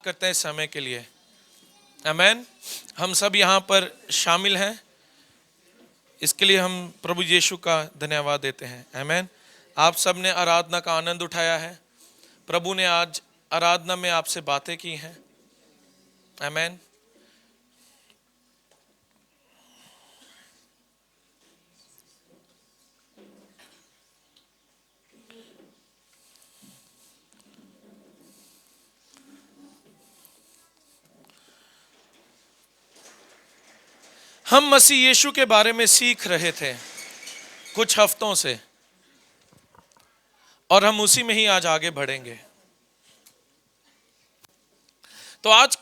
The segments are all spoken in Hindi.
करते हैं इस समय के लिए। आमेन। हम सब यहाँ पर शामिल हैं, इसके लिए हम प्रभु यीशु का धन्यवाद देते हैं। आमेन। आप सब ने आराधना का आनंद उठाया है। प्रभु ने आज आराधना में आपसे बातें की हैं। आमेन। हम मसीह यीशु के बारे में सीख रहे थे कुछ हफ्तों से, और हम उसी में ही आज आगे बढ़ेंगे। तो आज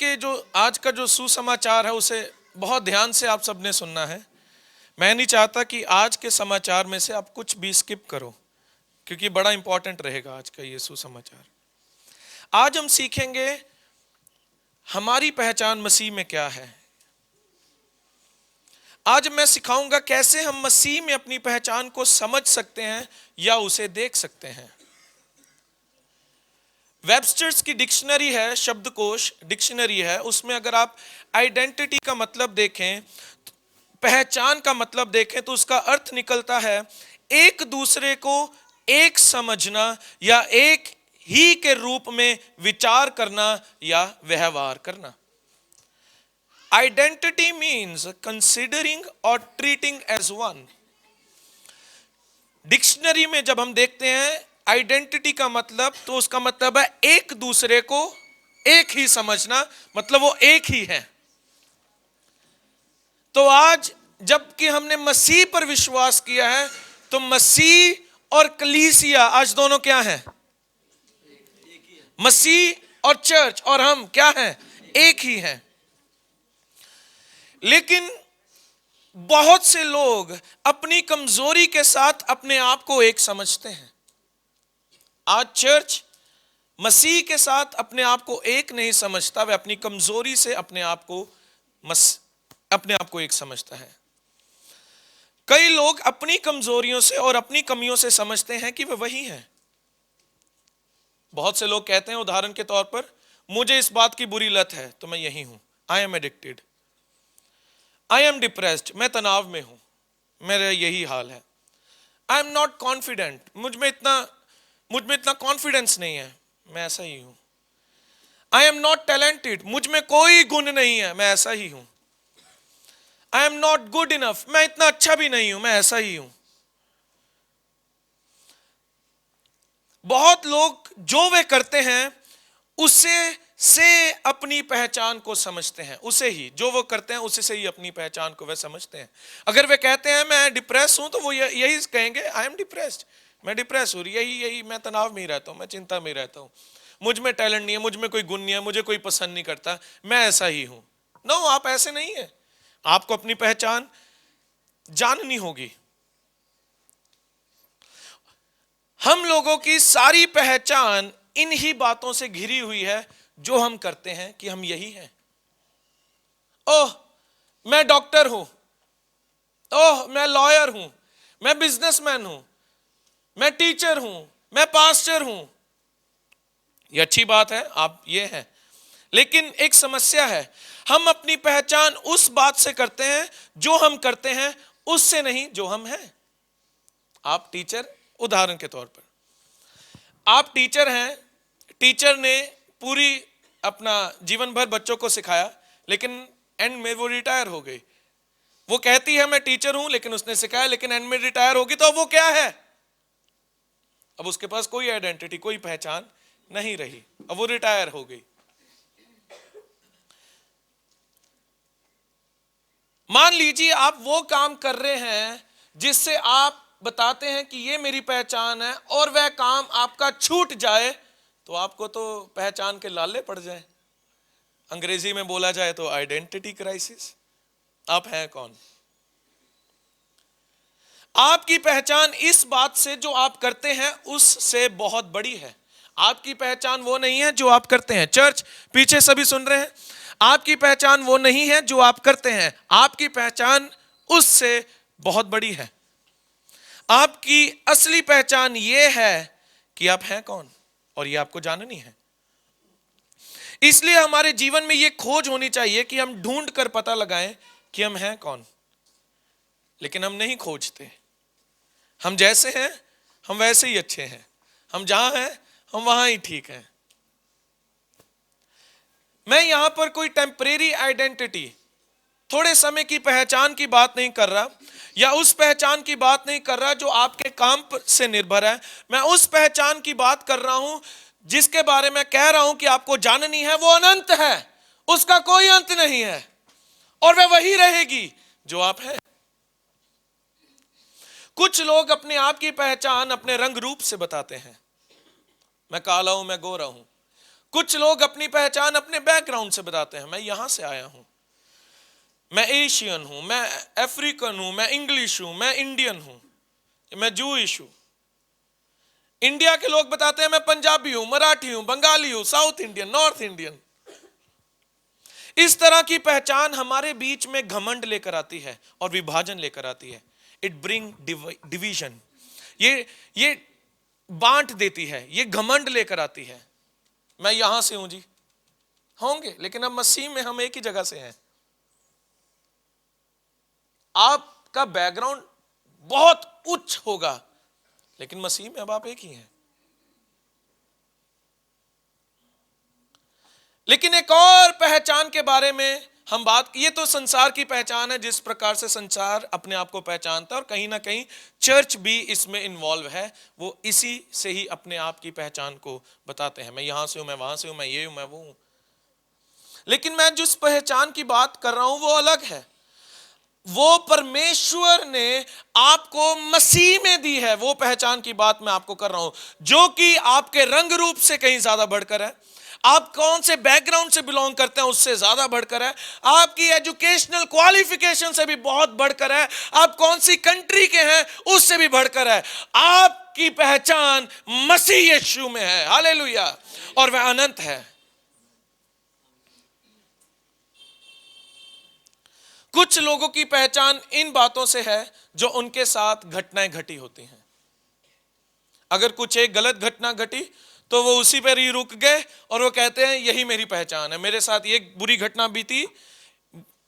का जो सुसमाचार है उसे बहुत ध्यान से आप सबने सुनना है। मैं नहीं चाहता कि आज के समाचार में से आप कुछ भी स्किप करो, क्योंकि बड़ा इंपॉर्टेंट रहेगा आज का ये सुसमाचार। आज हम सीखेंगे हमारी पहचान मसीह में क्या है। आज मैं सिखाऊंगा कैसे हम मसीह में अपनी पहचान को समझ सकते हैं या उसे देख सकते हैं। वेबस्टर्स की डिक्शनरी है, शब्दकोश डिक्शनरी है, उसमें अगर आप आइडेंटिटी का मतलब देखें, पहचान का मतलब देखें, तो उसका अर्थ निकलता है एक दूसरे को एक समझना या एक ही के रूप में विचार करना या व्यवहार करना। Identity means considering or treating as one. Dictionary में जब हम देखते हैं आइडेंटिटी का मतलब, तो उसका मतलब है एक दूसरे को एक ही समझना, मतलब वो एक ही है। तो आज जबकि हमने मसीह पर विश्वास किया है, तो मसीह और कलीसिया आज दोनों क्या हैं? मसीह और चर्च और हम क्या हैं? एक ही हैं। लेकिन बहुत से लोग अपनी कमजोरी के साथ अपने आप को एक समझते हैं। आज चर्च मसीह के साथ अपने आप को एक नहीं समझता, वह अपनी कमजोरी से अपने आप को एक समझता है। कई लोग अपनी कमजोरियों से और अपनी कमियों से समझते हैं कि वह वही है। बहुत से लोग कहते हैं, उदाहरण के तौर पर, मुझे इस बात की बुरी लत है तो मैं यही हूं। I am addicted, I am depressed, मैं तनाव में हूं, मेरा यही हाल है। आई एम नॉट कॉन्फिडेंट, मुझ में इतना कॉन्फिडेंस नहीं है, मैं ऐसा ही हूं। आई एम नॉट टैलेंटेड, मुझ में कोई गुण नहीं है, मैं ऐसा ही हूं। I am not good enough, मैं इतना अच्छा भी नहीं हूं, मैं ऐसा ही हूं। बहुत लोग जो वे करते हैं उससे अपनी पहचान को समझते हैं, उसे ही जो वो करते हैं उसे से ही अपनी पहचान को वे समझते हैं। अगर वे कहते हैं मैं डिप्रेस हूं, तो वो यही कहेंगे आई एम डिप्रेस्ड, मैं डिप्रेस हूं, यही मैं तनाव में ही रहता हूं, मैं चिंता में ही रहता हूं, मुझ में टैलेंट नहीं है, मुझ में कोई गुण नहीं है, मुझे कोई पसंद नहीं करता, मैं ऐसा ही हूं। नो, आप ऐसे नहीं है। आपको अपनी पहचान जाननी होगी। हम लोगों की सारी पहचान इन्हीं बातों से घिरी हुई है जो हम करते हैं कि हम यही हैं। ओह, मैं डॉक्टर हूं, ओह मैं लॉयर हूं, मैं बिजनेसमैन हूं, मैं टीचर हूं, मैं पास्टर हूं। ये अच्छी बात है, आप ये हैं। लेकिन एक समस्या है, हम अपनी पहचान उस बात से करते हैं जो हम करते हैं, उससे नहीं जो हम हैं। आप टीचर, उदाहरण के तौर पर आप टीचर हैं, टीचर ने पूरी अपना जीवन भर बच्चों को सिखाया, लेकिन एंड में वो रिटायर हो गई। वो कहती है मैं टीचर हूं, लेकिन उसने सिखाया, लेकिन एंड में रिटायर होगी, तो अब वो क्या है? अब उसके पास कोई आइडेंटिटी, कोई पहचान नहीं रही, अब वो रिटायर हो गई। मान लीजिए आप वो काम कर रहे हैं जिससे आप बताते हैं कि ये मेरी पहचान है, और वह काम आपका छूट जाए तो आपको तो पहचान के लाले पड़ जाए। अंग्रेजी में बोला जाए तो आइडेंटिटी क्राइसिस। आप हैं कौन? आपकी पहचान इस बात से जो आप करते हैं उससे बहुत बड़ी है। आपकी पहचान वो नहीं है जो आप करते हैं। चर्च पीछे सभी सुन रहे हैं, आपकी पहचान वो नहीं है जो आप करते हैं, आपकी पहचान उससे बहुत बड़ी है। आपकी असली पहचान ये है कि आप हैं कौन, और ये आपको जाननी है। इसलिए हमारे जीवन में यह खोज होनी चाहिए कि हम ढूंढ कर पता लगाएं कि हम हैं कौन। लेकिन हम नहीं खोजते। हम जैसे हैं हम वैसे ही अच्छे हैं, हम जहां हैं हम वहां ही ठीक हैं। मैं यहां पर कोई टेम्परेरी आइडेंटिटी, थोड़े समय की पहचान की बात नहीं कर रहा, या उस पहचान की बात नहीं कर रहा जो आपके काम से निर्भर है। मैं उस पहचान की बात कर रहा हूं जिसके बारे में कह रहा हूं कि आपको जाननी है। वो अनंत है, उसका कोई अंत नहीं है, और वह वही रहेगी जो आप हैं। कुछ लोग अपने आप की पहचान अपने रंग रूप से बताते हैं, मैं काला हूं, मैं गोरा हूं। कुछ लोग अपनी पहचान अपने बैकग्राउंड से बताते हैं, मैं यहां से आया हूं, मैं एशियन हूं, मैं अफ्रीकन हूं, मैं इंग्लिश हूं, मैं इंडियन हूं, मैं जूइश हूं। इंडिया के लोग बताते हैं मैं पंजाबी हूं, मराठी हूं, बंगाली हूं, साउथ इंडियन, नॉर्थ इंडियन। इस तरह की पहचान हमारे बीच में घमंड लेकर आती है और विभाजन लेकर आती है। इट ब्रिंग डिवीजन, ये बांट देती है, ये घमंड लेकर आती है। मैं यहां से हूं जी, होंगे, लेकिन अब मसीह में हम एक ही जगह से हैं। आपका बैकग्राउंड बहुत उच्च होगा, लेकिन मसीह में अब आप एक ही हैं। लेकिन एक और पहचान के बारे में हम बात, ये तो संसार की पहचान है, जिस प्रकार से संसार अपने आप को पहचानता है, और कहीं ना कहीं चर्च भी इसमें इन्वॉल्व है। वो इसी से ही अपने आप की पहचान को बताते हैं, मैं यहां से हूं, मैं वहां से हूं, मैं ये हूं, मैं वो हूं। लेकिन मैं जिस पहचान की बात कर रहा हूं वो अलग है। वो परमेश्वर ने आपको मसीह में दी है। वो पहचान की बात मैं आपको कर रहा हूं, जो कि आपके रंग रूप से कहीं ज्यादा बढ़कर है, आप कौन से बैकग्राउंड से बिलोंग करते हैं उससे ज्यादा बढ़कर है, आपकी एजुकेशनल क्वालिफिकेशन से भी बहुत बढ़कर है, आप कौन सी कंट्री के हैं उससे भी बढ़कर है। आपकी पहचान मसीह यीशु में है, हालेलुया, और वह अनंत है। कुछ लोगों की पहचान इन बातों से है जो उनके साथ घटनाएं घटी होती हैं। अगर कुछ एक गलत घटना घटी तो वो उसी पर ही रुक गए और वो कहते हैं यही मेरी पहचान है, मेरे साथ ये बुरी घटना बीती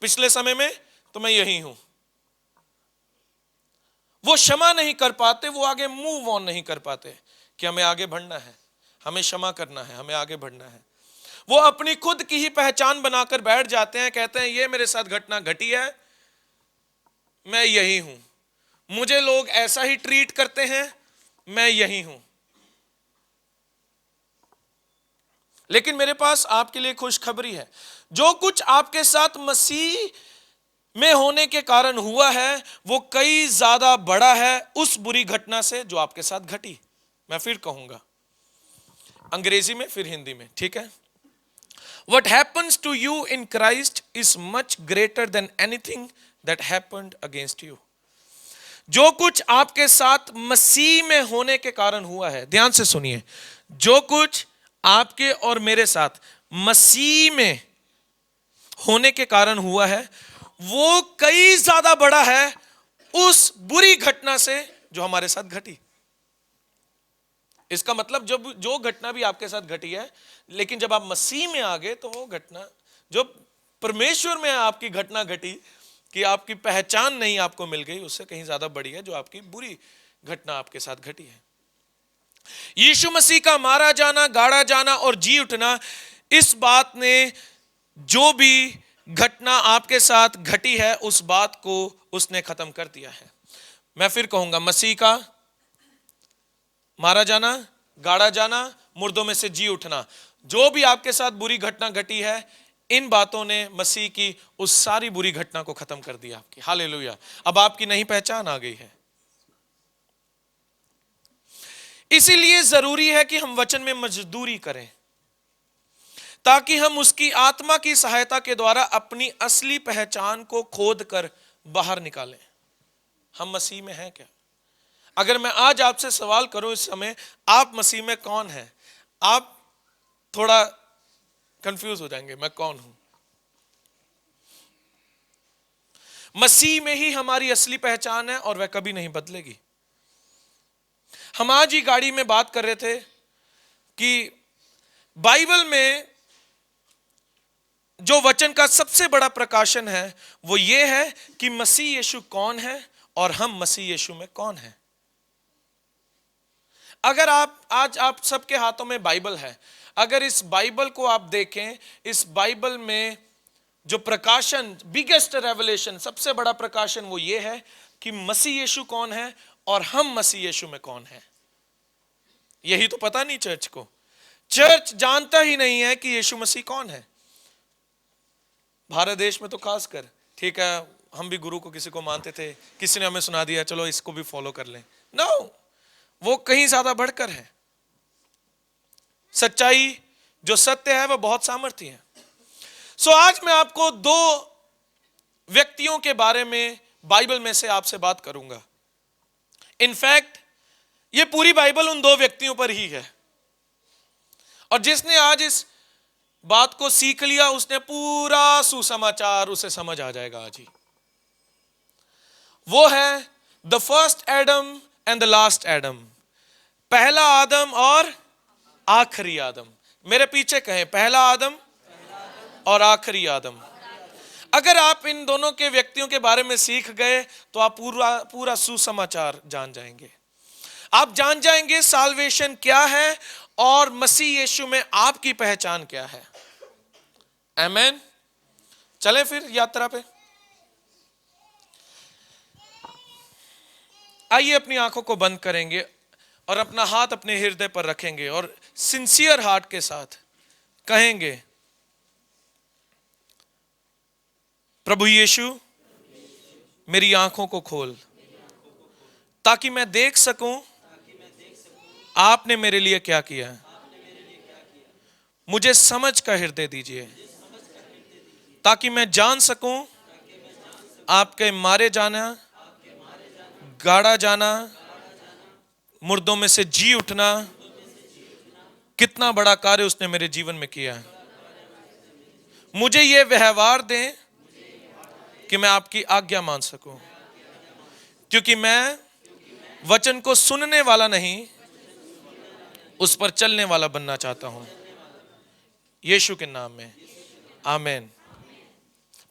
पिछले समय में तो मैं यही हूं। वो क्षमा नहीं कर पाते, वो आगे मूव ऑन नहीं कर पाते कि हमें आगे बढ़ना है, हमें क्षमा करना है, हमें आगे बढ़ना है। वो अपनी खुद की ही पहचान बनाकर बैठ जाते हैं, कहते हैं ये मेरे साथ घटना घटी है, मैं यही हूं, मुझे लोग ऐसा ही ट्रीट करते हैं, मैं यही हूं। लेकिन मेरे पास आपके लिए खुशखबरी है, जो कुछ आपके साथ मसीह में होने के कारण हुआ है वो कई ज्यादा बड़ा है उस बुरी घटना से जो आपके साथ घटी। मैं फिर कहूंगा, अंग्रेजी में फिर हिंदी में, ठीक है। What happens to you in Christ is much greater than anything that happened against you. जो कुछ आपके साथ मसीह में होने के कारण हुआ है, ध्यान से सुनिए, जो कुछ आपके और मेरे साथ मसीह में होने के कारण हुआ है वो कई ज्यादा बड़ा है उस बुरी घटना से जो हमारे साथ घटी। इसका मतलब जब जो घटना भी आपके साथ घटी है, लेकिन जब आप मसीह में आ गए तो वो घटना जो परमेश्वर में आपकी घटना घटी कि आपकी पहचान नहीं आपको मिल गई, उससे कहीं ज्यादा बड़ी है जो आपकी बुरी घटना आपके साथ घटी है। यीशु मसीह का मारा जाना, गाड़ा जाना और जी उठना, इस बात ने जो भी घटना आपके साथ घटी है उस बात को उसने खत्म कर दिया है। मैं फिर कहूंगा, मसीह का मारा जाना, गाड़ा जाना, मुर्दों में से जी उठना, जो भी आपके साथ बुरी घटना घटी है, इन बातों ने मसीह की उस सारी बुरी घटना को खत्म कर दिया आपकी। हालेलुया, अब आपकी नई पहचान आ गई है। इसीलिए जरूरी है कि हम वचन में मजदूरी करें ताकि हम उसकी आत्मा की सहायता के द्वारा अपनी असली पहचान को खोद कर बाहर निकालें। हम मसीह में हैं क्या? अगर मैं आज आपसे सवाल करूं इस समय, आप मसीह में कौन हैं, आप थोड़ा कंफ्यूज हो जाएंगे, मैं कौन हूं। मसीह में ही हमारी असली पहचान है और वह कभी नहीं बदलेगी। हम आज ही गाड़ी में बात कर रहे थे कि बाइबल में जो वचन का सबसे बड़ा प्रकाशन है वो ये है कि मसीह यीशु कौन है और हम मसीह यीशु में कौन है। अगर आप सबके हाथों में बाइबल है, अगर इस बाइबल को आप देखें, इस बाइबल में जो प्रकाशन, बिगेस्ट रेवलेशन, सबसे बड़ा प्रकाशन वो ये है कि मसीह यीशु कौन है और हम मसीह यीशु में कौन है। यही तो पता नहीं चर्च को। चर्च जानता ही नहीं है कि यीशु मसीह कौन है। भारत देश में तो खासकर, ठीक है हम भी गुरु को किसी को मानते थे, किसी ने हमें सुना दिया चलो इसको भी फॉलो कर लें। नो, वो कहीं ज्यादा बढ़कर है। सच्चाई जो सत्य है वह बहुत सामर्थ्य है। सो आज मैं आपको दो व्यक्तियों के बारे में बाइबल में से आपसे बात करूंगा। इनफैक्ट ये पूरी बाइबल उन दो व्यक्तियों पर ही है, और जिसने आज इस बात को सीख लिया उसने पूरा सुसमाचार उसे समझ आ जाएगा आज ही। वो है the first Adam and the last Adam, पहला आदम और आखिरी आदम। मेरे पीछे कहें, पहला आदम और आखिरी आदम। अगर आप इन दोनों के व्यक्तियों के बारे में सीख गए तो आप पूरा सुसमाचार जान जाएंगे। आप जान जाएंगे साल्वेशन क्या है और मसीह यीशु में आपकी पहचान क्या है। आमेन। चलें फिर यात्रा पे। आइए अपनी आंखों को बंद करेंगे और अपना हाथ अपने हृदय पर रखेंगे और सिंसियर हार्ट के साथ कहेंगे, प्रभु यीशु मेरी आंखों को खोल ताकि मैं देख सकूं आपने मेरे लिए क्या किया है। मुझे समझ का हृदय दीजिए ताकि मैं जान सकूं आपके मारे जाना, गाड़ा जाना, मुर्दों में से जी उठना, कितना बड़ा कार्य उसने मेरे जीवन में किया है। मुझे यह व्यवहार दें कि मैं आपकी आज्ञा मान सकूं, क्योंकि मैं वचन को सुनने वाला नहीं उस पर चलने वाला बनना चाहता हूं। यीशु के नाम में आमीन।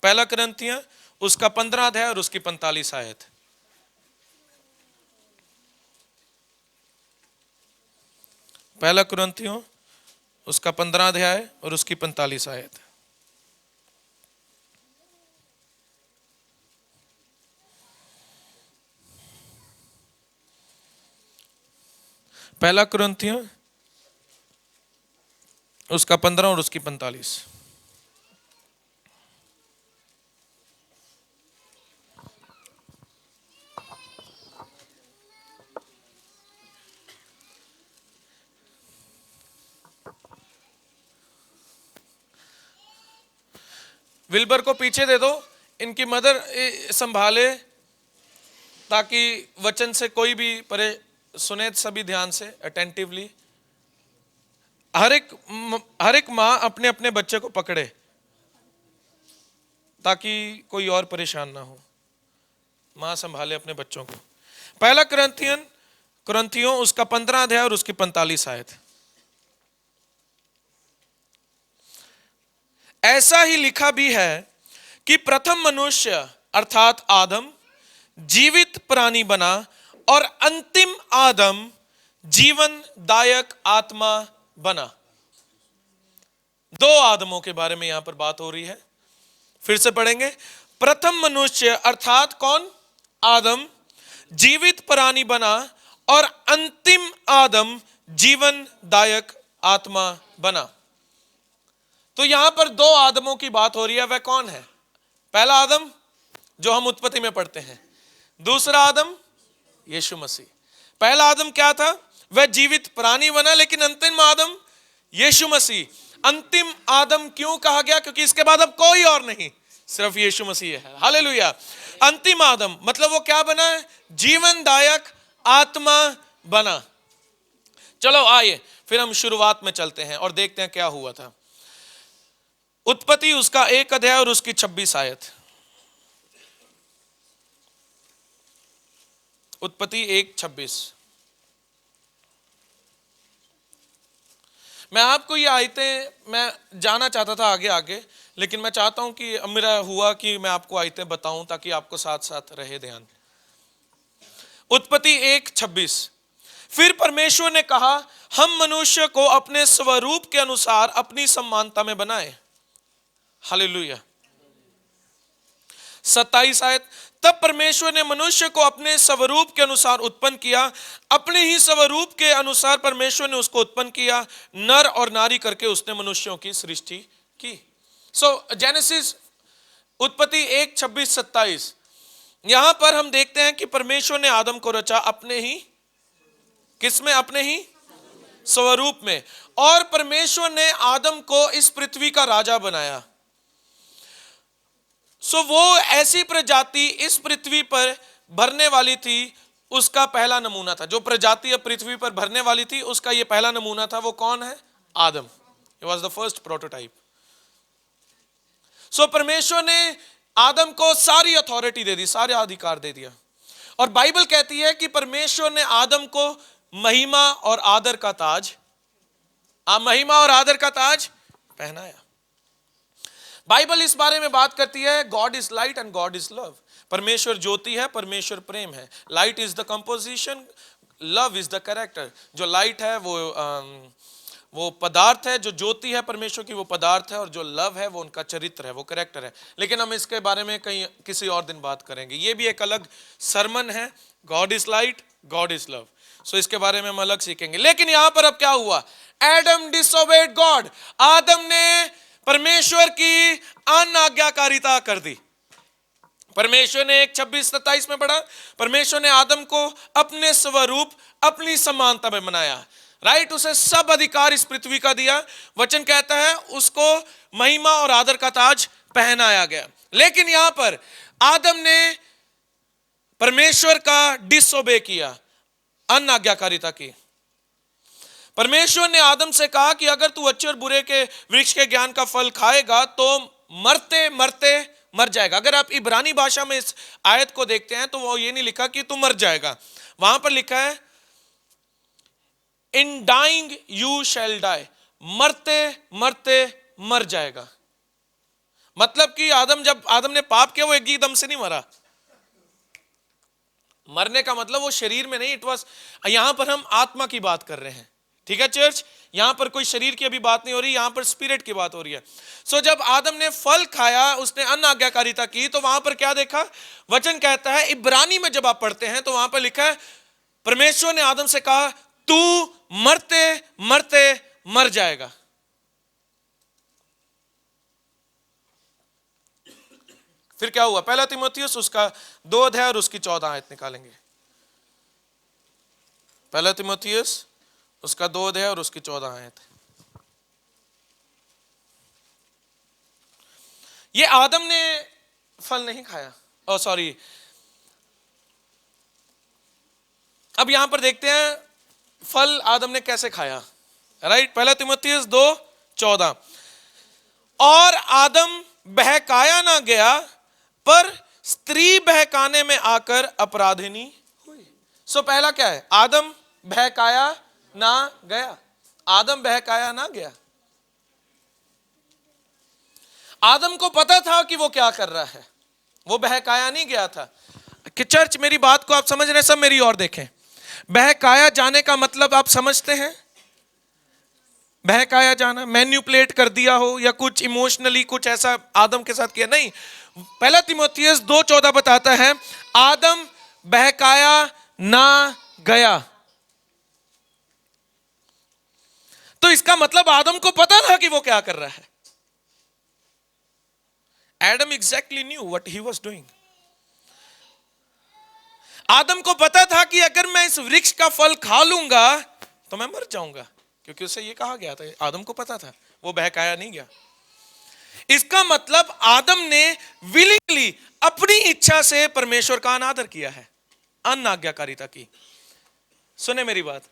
पहला कुरिन्थियों उसका 15 अध्याय और उसकी 45 आयत। पहला कुरिन्थियों उसका 15 अध्याय और उसकी 45 आयत। पहला कुरिन्थियों उसका 15 और उसकी 45। विल्बर को पीछे दे दो, इनकी मदर संभाले ताकि वचन से कोई भी परे सुने, सभी ध्यान से अटेंटिवली। हर एक माँ अपने अपने बच्चे को पकड़े ताकि कोई और परेशान ना हो। माँ संभाले अपने बच्चों को। पहला कुरिन्थियों उसका 15 अध्याय और उसकी 45 आयत। ऐसा ही लिखा भी है कि प्रथम मनुष्य अर्थात आदम जीवित प्राणी बना और अंतिम आदम जीवन दायक आत्मा बना। दो आदमों के बारे में यहां पर बात हो रही है। फिर से पढ़ेंगे। प्रथम मनुष्य अर्थात कौन? आदम जीवित प्राणी बना और अंतिम आदम जीवन दायक आत्मा बना। तो यहां पर दो आदमों की बात हो रही है। वह कौन है? पहला आदम जो हम उत्पत्ति में पढ़ते हैं, दूसरा आदम यीशु मसीह। पहला आदम क्या था? वह जीवित प्राणी बना, लेकिन अंतिम आदम यीशु मसीह। अंतिम आदम क्यों कहा गया? क्योंकि इसके बाद अब कोई और नहीं, सिर्फ यीशु मसीह है। हालेलुया। अंतिम आदम मतलब वो क्या बना है? जीवनदायक आत्मा बना। चलो आइए फिर हम शुरुआत में चलते हैं और देखते हैं क्या हुआ था। उत्पत्ति उसका 1 अध्याय और उसकी 26 आयत। उत्पत्ति 1:26। मैं आपको ये आयतें, मैं जाना चाहता था आगे आगे, लेकिन मैं चाहता हूं कि मेरा हुआ कि मैं आपको आयतें बताऊं ताकि आपको साथ साथ रहे ध्यान। उत्पत्ति 1:26, फिर परमेश्वर ने कहा हम मनुष्य को अपने स्वरूप के अनुसार अपनी समानता में बनाए। हालेलुया। 27 आयत, तब परमेश्वर ने मनुष्य को अपने स्वरूप के अनुसार उत्पन्न किया, अपने ही स्वरूप के अनुसार परमेश्वर ने उसको उत्पन्न किया, नर और नारी करके उसने मनुष्यों की सृष्टि की। सो जेनेसिस, उत्पत्ति 1:26-27, यहां पर हम देखते हैं कि परमेश्वर ने आदम को रचा अपने ही, किसमें? अपने ही स्वरूप में। और परमेश्वर ने आदम को इस पृथ्वी का राजा बनाया। सो वो ऐसी प्रजाति इस पृथ्वी पर भरने वाली थी, उसका पहला नमूना था। जो प्रजाति अब पृथ्वी पर भरने वाली थी उसका ये पहला नमूना था। वो कौन है? आदम। He was the first prototype. सो परमेश्वर ने आदम को सारी अथॉरिटी दे दी, सारे अधिकार दे दिया। और बाइबल कहती है कि परमेश्वर ने आदम को महिमा और आदर का ताज, महिमा और आदर का ताज पहनाया। बाइबल इस बारे में बात करती है, God is light and God is love. परमेश्वर ज्योति है, परमेश्वर प्रेम है। Light is the composition, love is the character. जो लाइट है वो पदार्थ है, जो ज्योति है परमेश्वर की वो पदार्थ है, और जो लव है वो उनका चरित्र है, वो कैरेक्टर है। लेकिन हम इसके बारे में कहीं किसी और दिन बात करेंगे, ये भी एक अलग सरमन है। God is light, God is love. So इसके बारे में हम अलग सीखेंगे। लेकिन यहां पर अब क्या हुआ? Adam disobeyed God. आदम ने परमेश्वर की अनाज्ञाकारिता कर दी। परमेश्वर ने 1:26-27 में पढ़ा, परमेश्वर ने आदम को अपने स्वरूप, अपनी समानता में बनाया। राइट, उसे सब अधिकार इस पृथ्वी का दिया। वचन कहता है उसको महिमा और आदर का ताज पहनाया गया। लेकिन यहां पर आदम ने परमेश्वर का डिसोबे किया, अनाज्ञाकारिता की। परमेश्वर ने आदम से कहा कि अगर तू अच्छे और बुरे के वृक्ष के ज्ञान का फल खाएगा तो मरते मरते मर जाएगा। अगर आप इब्रानी भाषा में इस आयत को देखते हैं तो वो ये नहीं लिखा कि तू मर जाएगा, वहां पर लिखा है इन डाइंग यू शैल डाई, मरते मरते मर जाएगा। मतलब कि जब आदम ने पाप किया वो एकदम से नहीं मरा। मरने का मतलब वो शरीर में नहीं, इट वाज, यहां पर हम आत्मा की बात कर रहे हैं। ठीक है चर्च, यहां पर कोई शरीर की अभी बात नहीं हो रही, यहां पर स्पिरिट की बात हो रही है। सो जब आदम ने फल खाया, उसने अनाज्ञाकारिता की, तो वहां पर क्या देखा? वचन कहता है, इब्रानी में जब आप पढ़ते हैं तो वहां पर लिखा है परमेश्वर ने आदम से कहा तू मरते मरते मर जाएगा। फिर क्या हुआ? पहला तीमुथियुस उसका 2 अध्याय और उसकी 14 आयत निकालेंगे। पहला तीमुथियुस उसका 2 अध्याय और उसकी 14 आयत। ये आदम ने फल नहीं खाया, ओ सॉरी, अब यहां पर देखते हैं फल आदम ने कैसे खाया। राइट, पहला तीमुथियुस 2:14, और आदम बहकाया ना गया पर स्त्री बहकाने में आकर अपराधिनी हुई। सो पहला क्या है? आदम बहकाया ना गया। आदम बहकाया ना गया। आदम को पता था कि वो क्या कर रहा है, वो बहकाया नहीं गया था। कि चर्च, मेरी बात को आप समझ रहे हैं? सब मेरी ओर देखें। बहकाया जाने का मतलब आप समझते हैं? बहकाया जाना, मैन्युपुलेट कर दिया हो या कुछ इमोशनली कुछ ऐसा आदम के साथ किया, नहीं। पहला तीमुथियुस 2:14 बताता है आदम बहकाया ना गया। तो इसका मतलब आदम को पता था कि वो क्या कर रहा है। Adam exactly knew what he was doing. आदम को पता था कि अगर मैं इस वृक्ष का फल खा लूंगा तो मैं मर जाऊंगा, क्योंकि उसे ये कहा गया था। आदम को पता था, वो बहकाया नहीं गया। इसका मतलब आदम ने विलिंगली, अपनी इच्छा से परमेश्वर का अनादर किया है, अनाज्ञाकारिता की। सुने मेरी बात,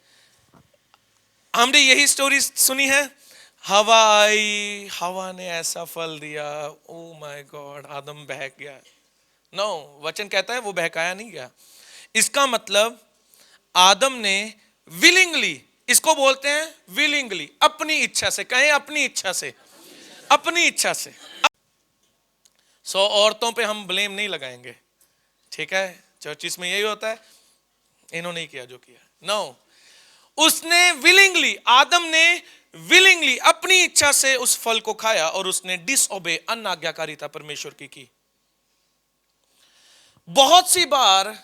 हमने यही स्टोरी सुनी है। हवा आई, हवा ने ऐसा फल दिया, ओ माय गॉड, आदम बहक गया। नो, वचन कहता है वो बहकाया नहीं गया। इसका मतलब आदम ने विलिंगली इसको बोलते हैं विलिंगली, अपनी इच्छा से। कहें अपनी इच्छा से, अपनी इच्छा से। औरतों पे हम ब्लेम नहीं लगाएंगे, ठीक है? चर्चिस में यही होता है, इन्होंने ही किया जो किया। नो, उसने विलिंगली, आदम ने विलिंगली अपनी इच्छा से उस फल को खाया और उसने डिसओबे, अनाज्ञाकारिता परमेश्वर की। बहुत सी बार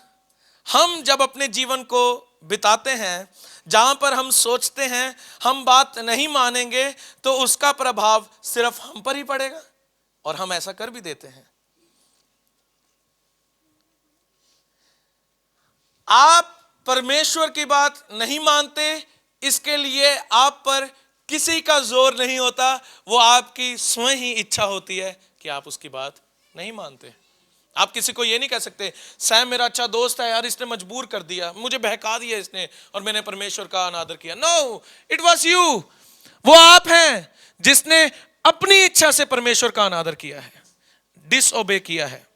हम जब अपने जीवन को बिताते हैं जहां पर हम सोचते हैं हम बात नहीं मानेंगे, तो उसका प्रभाव सिर्फ हम पर ही पड़ेगा, और हम ऐसा कर भी देते हैं। आप परमेश्वर की बात नहीं मानते, इसके लिए आप पर किसी का जोर नहीं होता, वो आपकी स्वयं ही इच्छा होती है कि आप उसकी बात नहीं मानते। आप किसी को ये नहीं कह सकते सैम मेरा अच्छा दोस्त है यार, इसने मजबूर कर दिया, मुझे बहका दिया इसने और मैंने परमेश्वर का अनादर किया। No, it was you. वो आप हैं जिसने अपनी इच्छा से परमेश्वर का अनादर किया है, डिसओबे किया है।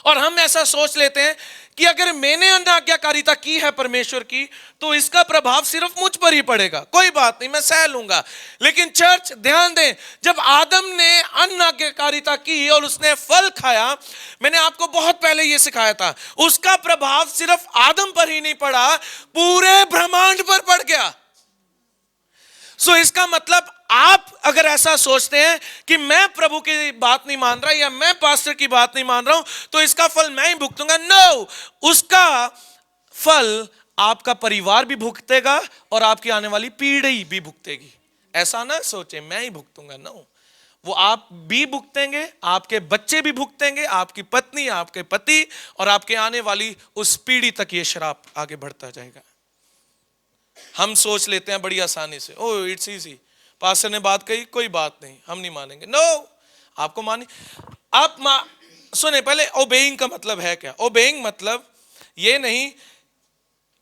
और हम ऐसा सोच लेते हैं कि अगर मैंने अनाज्ञाकारिता की है परमेश्वर की, तो इसका प्रभाव सिर्फ मुझ पर ही पड़ेगा, कोई बात नहीं, मैं सह लूंगा। लेकिन चर्च ध्यान दें, जब आदम ने अनाज्ञाकारिता की और उसने फल खाया, मैंने आपको बहुत पहले यह सिखाया था, उसका प्रभाव सिर्फ आदम पर ही नहीं पड़ा, पूरे ब्रह्मांड पर पड़ गया। इसका मतलब आप अगर ऐसा सोचते हैं कि मैं प्रभु की बात नहीं मान रहा या मैं पास्टर की बात नहीं मान रहा हूं, तो इसका फल मैं ही भुगतूंगा। नो, उसका फल आपका परिवार भी भुगतेगा और आपकी आने वाली पीढ़ी भी भुगतेगी। ऐसा ना सोचे मैं ही भुगतूंगा, नो, वो आप भी भुगतेंगे, आपके बच्चे भी भुगतेंगे, आपकी पत्नी, आपके पति, और आपके आने वाली उस पीढ़ी तक ये श्राप आगे बढ़ता जाएगा। हम सोच लेते हैं बड़ी आसानी से, ओह इट्स इजी, पास्टर ने बात कही, कोई बात नहीं, हम नहीं मानेंगे। नो, आपको माने, आप सुने पहले, ओबेइंग का मतलब है क्या? ओबेइंग मतलब ये नहीं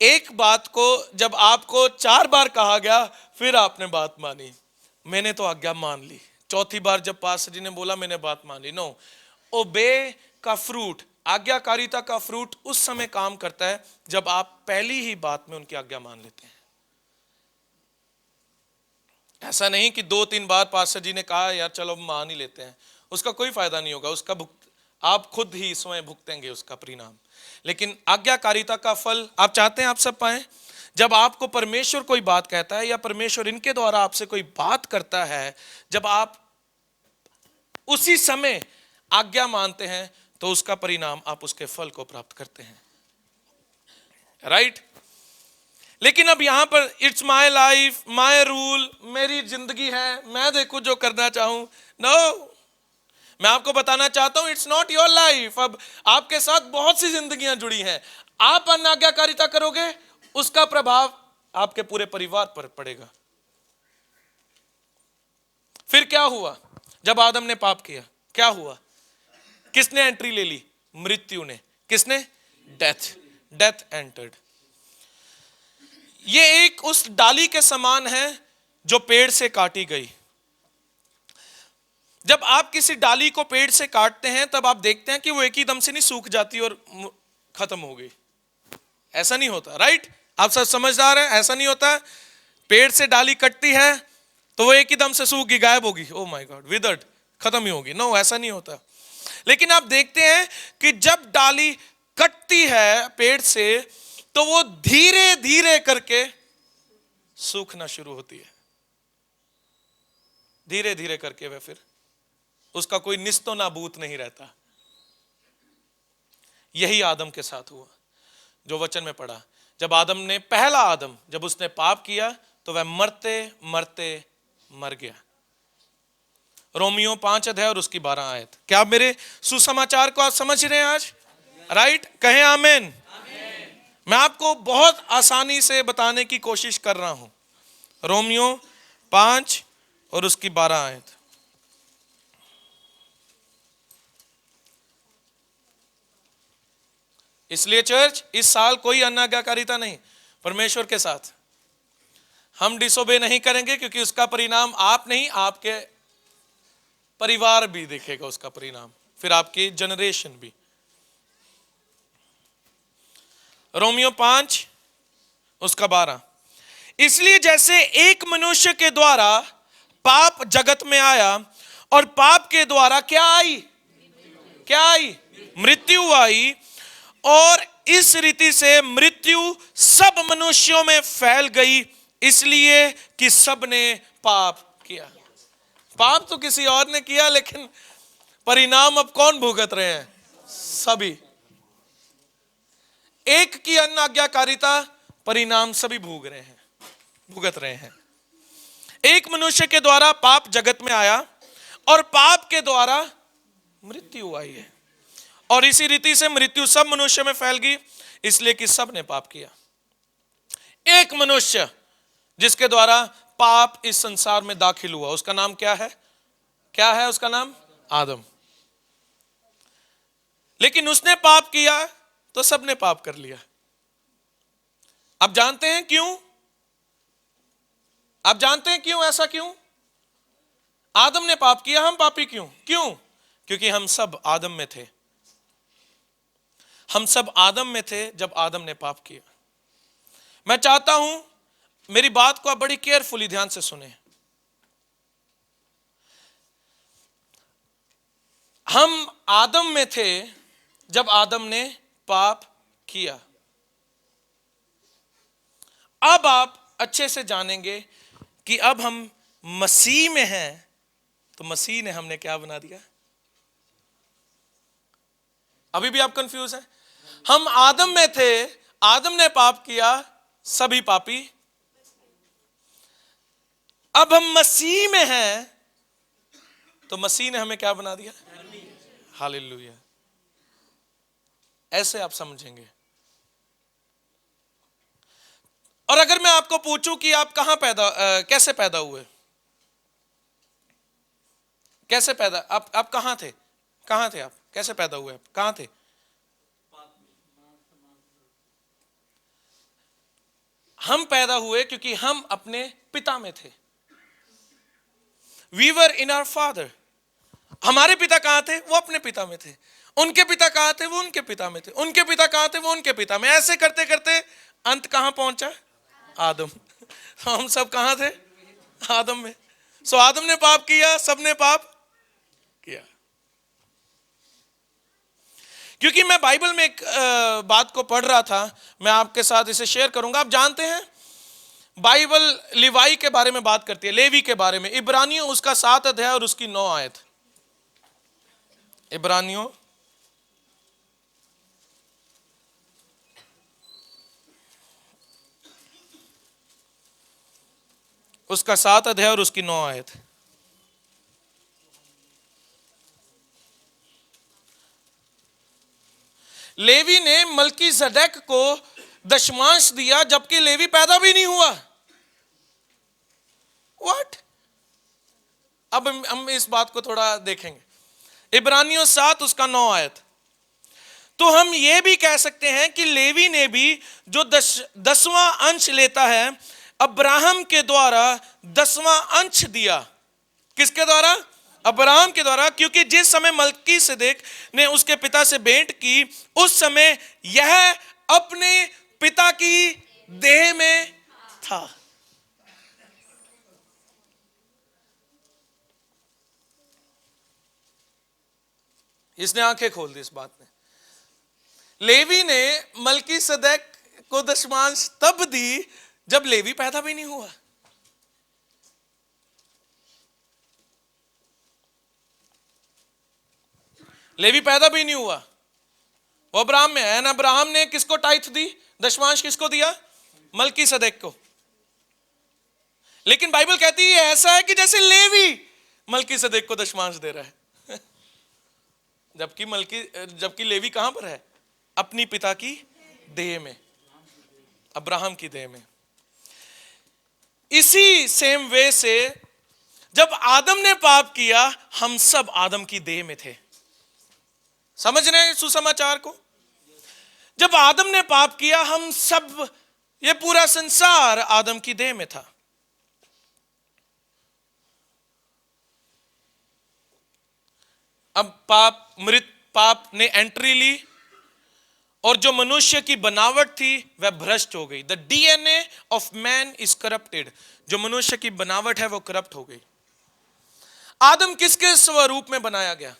एक बात को जब आपको 4 बार कहा गया फिर आपने बात मानी, मैंने तो आज्ञा मान ली, चौथी बार जब पास्टर जी ने बोला मैंने बात मान ली। नो, ओबे का फ्रूट, आज्ञाकारिता का फ्रूट उस समय काम करता है जब आप पहली ही बात में उनकी आज्ञा मान लेते हैं। ऐसा नहीं कि 2-3 बार पास्टर जी ने कहा यार चलो मान ही लेते हैं, उसका कोई फायदा नहीं होगा, उसका आप खुद ही स्वयं भुगतेंगे उसका परिणाम। लेकिन आज्ञाकारिता का फल आप चाहते हैं आप सब पाएं। जब आपको परमेश्वर कोई बात कहता है या परमेश्वर इनके द्वारा आपसे कोई बात करता है, जब आप उसी समय आज्ञा मानते हैं, तो उसका परिणाम आप उसके फल को प्राप्त करते हैं, राइट? लेकिन अब यहां पर it's my life, my rule, मेरी जिंदगी है, मैं देखूं जो करना चाहूं। नो, मैं आपको बताना चाहता हूं इट्स नॉट योर लाइफ। अब आपके साथ बहुत सी जिंदगियां जुड़ी हैं, आप अनाज्ञाकारिता करोगे, उसका प्रभाव आपके पूरे परिवार पर पड़ेगा। फिर क्या हुआ जब आदम ने पाप किया? क्या हुआ? किसने एंट्री ले ली? मृत्यु ने। किसने? Death entered. ये एक उस डाली के समान है जो पेड़ से काटी गई। जब आप किसी डाली को पेड़ से काटते हैं तब आप देखते हैं कि वो एक ही दम से नहीं सूख जाती और खत्म हो गई, ऐसा नहीं होता, राइट? आप सब समझदार हैं, ऐसा नहीं होता। पेड़ से डाली कटती है तो वो एक ही दम से सूख गई, गायब होगी, ओ माय गॉड, विदर्ड, खत्म ही होगी। नो, ऐसा नहीं होता। लेकिन आप देखते हैं कि जब डाली कटती है पेड़ से तो वो धीरे धीरे करके सूखना शुरू होती है, धीरे धीरे करके वह फिर उसका कोई निस्तो नाबूत नहीं रहता। यही आदम के साथ हुआ जो वचन में पढ़ा। जब आदम ने, पहला आदम, जब उसने पाप किया तो वह मरते मरते मर गया। रोमियो 5 अध्याय और उसकी 12 आयत। क्या आप मेरे सुसमाचार को आप समझ रहे हैं आज? राइट? कहें आमीन। मैं आपको बहुत आसानी से बताने की कोशिश कर रहा हूं। रोमियो 5 और उसकी 12 आयत। इसलिए चर्च, इस साल कोई अनाज्ञाकारिता नहीं परमेश्वर के साथ। हम डिसोबे नहीं करेंगे क्योंकि उसका परिणाम आप नहीं, आपके परिवार भी देखेगा उसका परिणाम, फिर आपकी जनरेशन भी। रोमियो 5 उसका 12। इसलिए जैसे एक मनुष्य के द्वारा पाप जगत में आया और पाप के द्वारा क्या आई, क्या आई, मृत्यु आई, और इस रीति से मृत्यु सब मनुष्यों में फैल गई, इसलिए कि सब ने पाप किया। पाप तो किसी और ने किया, लेकिन परिणाम अब कौन भुगत रहे हैं? सभी। एक की अनाज्ञाकारिता, परिणाम सभी भुगत रहे हैं। एक मनुष्य के द्वारा पाप जगत में आया और पाप के द्वारा मृत्यु आई है, और इसी रीति से मृत्यु सब मनुष्य में फैल गई, इसलिए कि सब ने पाप किया। एक मनुष्य जिसके द्वारा पाप इस संसार में दाखिल हुआ, उसका नाम क्या है? क्या है उसका नाम? आदम। लेकिन उसने पाप किया तो सबने पाप कर लिया। आप जानते हैं क्यों? आप जानते हैं क्यों? ऐसा क्यों? आदम ने पाप किया, हम पापी क्यों? क्योंकि हम सब आदम में थे। हम सब आदम में थे जब आदम ने पाप किया। मैं चाहता हूं मेरी बात को आप बड़ी केयरफुली ध्यान से सुने। हम आदम में थे जब आदम ने पाप किया। अब आप अच्छे से जानेंगे कि अब हम मसीह में हैं, तो मसीह ने हमने क्या बना दिया? अभी भी आप कंफ्यूज हैं? हम आदम में थे, आदम ने पाप किया, सभी पापी। अब हम मसीह में हैं, तो मसीह ने हमें क्या बना दिया? हालेलुया। ऐसे आप समझेंगे। और अगर मैं आपको पूछूं कि आप कहां कैसे पैदा हुए, कैसे पैदा, आप कहां थे? कहां थे आप? कैसे पैदा हुए? आप कहां थे? हम पैदा हुए क्योंकि हम अपने पिता में थे। We were in our father. हमारे पिता कहां थे? वो अपने पिता में थे। उनके पिता कहां थे? वो उनके पिता में थे। उनके पिता कहां थे? वो उनके पिता में। ऐसे करते करते अंत कहां पहुंचा? आदम। हम सब कहां थे? आदम में। सो आदम ने पाप किया, सबने पाप किया। क्योंकि मैं बाइबल में एक बात को पढ़ रहा था, मैं आपके साथ इसे शेयर करूंगा। आप जानते हैं बाइबल लिवाई के बारे में बात करती है, लेवी के बारे में। इब्रानियों उसका 7 अध्याय और उसकी 9 आयत। इब्रानियों उसका 7 अध्याय और उसकी 9 आयत। लेवी ने मल्कीजेडेक को दशमांश दिया जबकि लेवी पैदा भी नहीं हुआ। व्हाट? अब हम इस बात को थोड़ा देखेंगे। इब्रानियों 7 उसका 9 आयत। तो हम यह भी कह सकते हैं कि लेवी ने भी जो 10वां अंश लेता है, अब्राहम के द्वारा 10वां अंश दिया। किसके द्वारा? अब्राहम के द्वारा। क्योंकि जिस समय मल्कीसेदेक ने उसके पिता से भेंट की, उस समय यह अपने पिता की देह में था। इसने आंखें खोल दी इस बात ने। लेवी ने मल्कीसेदेक को दशमांश तब दी जब लेवी पैदा भी नहीं हुआ। लेवी पैदा भी नहीं हुआ, वो अब्राहम में है ना। अब्राहम ने किसको टाइथ दी? दशमांश किसको दिया? मल्कीसेदेक को। लेकिन बाइबल कहती है ऐसा है कि जैसे लेवी मल्कीसेदेक को दशमांश दे रहा है। जबकि लेवी कहां पर है? अपनी पिता की देह में, अब्राहम की देह में। इसी सेम वे से जब आदम ने पाप किया, हम सब आदम की देह में थे। समझ रहे हैं सुसमाचार को? जब आदम ने पाप किया, हम सब, ये पूरा संसार आदम की देह में था। अब पाप ने एंट्री ली और जो मनुष्य की बनावट थी वह भ्रष्ट हो गई। The DNA of man is corrupted. जो मनुष्य की बनावट है वो करप्ट हो गई। आदम किसके स्वरूप में बनाया गया?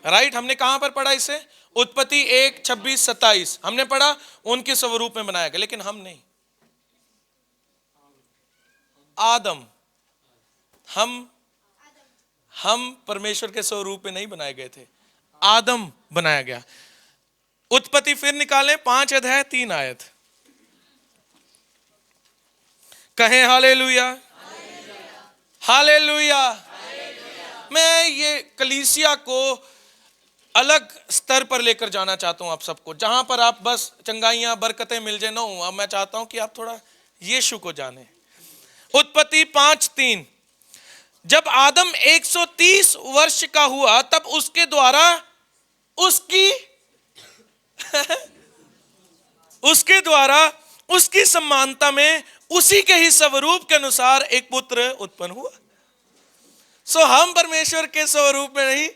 राइट, हमने कहां पर पढ़ा इसे? उत्पत्ति 1:26-27 हमने पढ़ा, उनके स्वरूप में बनाया गया। लेकिन हम नहीं, आदम, हम परमेश्वर के स्वरूप में नहीं बनाए गए थे, आदम बनाया गया। उत्पत्ति फिर निकालें, 5 अध्याय 3 आयत। कहें हालेलुया, हालेलुया। मैं ये कलीसिया को अलग स्तर पर लेकर जाना चाहता हूं आप सबको, जहां पर आप बस चंगाइयां बरकतें मिल जाए ना हो। अब मैं चाहता हूं कि आप थोड़ा यीशु को जाने। उत्पत्ति 5:3, जब आदम 130 वर्ष का हुआ तब उसके द्वारा उसकी उसके द्वारा उसकी समानता में उसी के ही स्वरूप के अनुसार एक पुत्र उत्पन्न हुआ। सो हम परमेश्वर के स्वरूप में नहीं,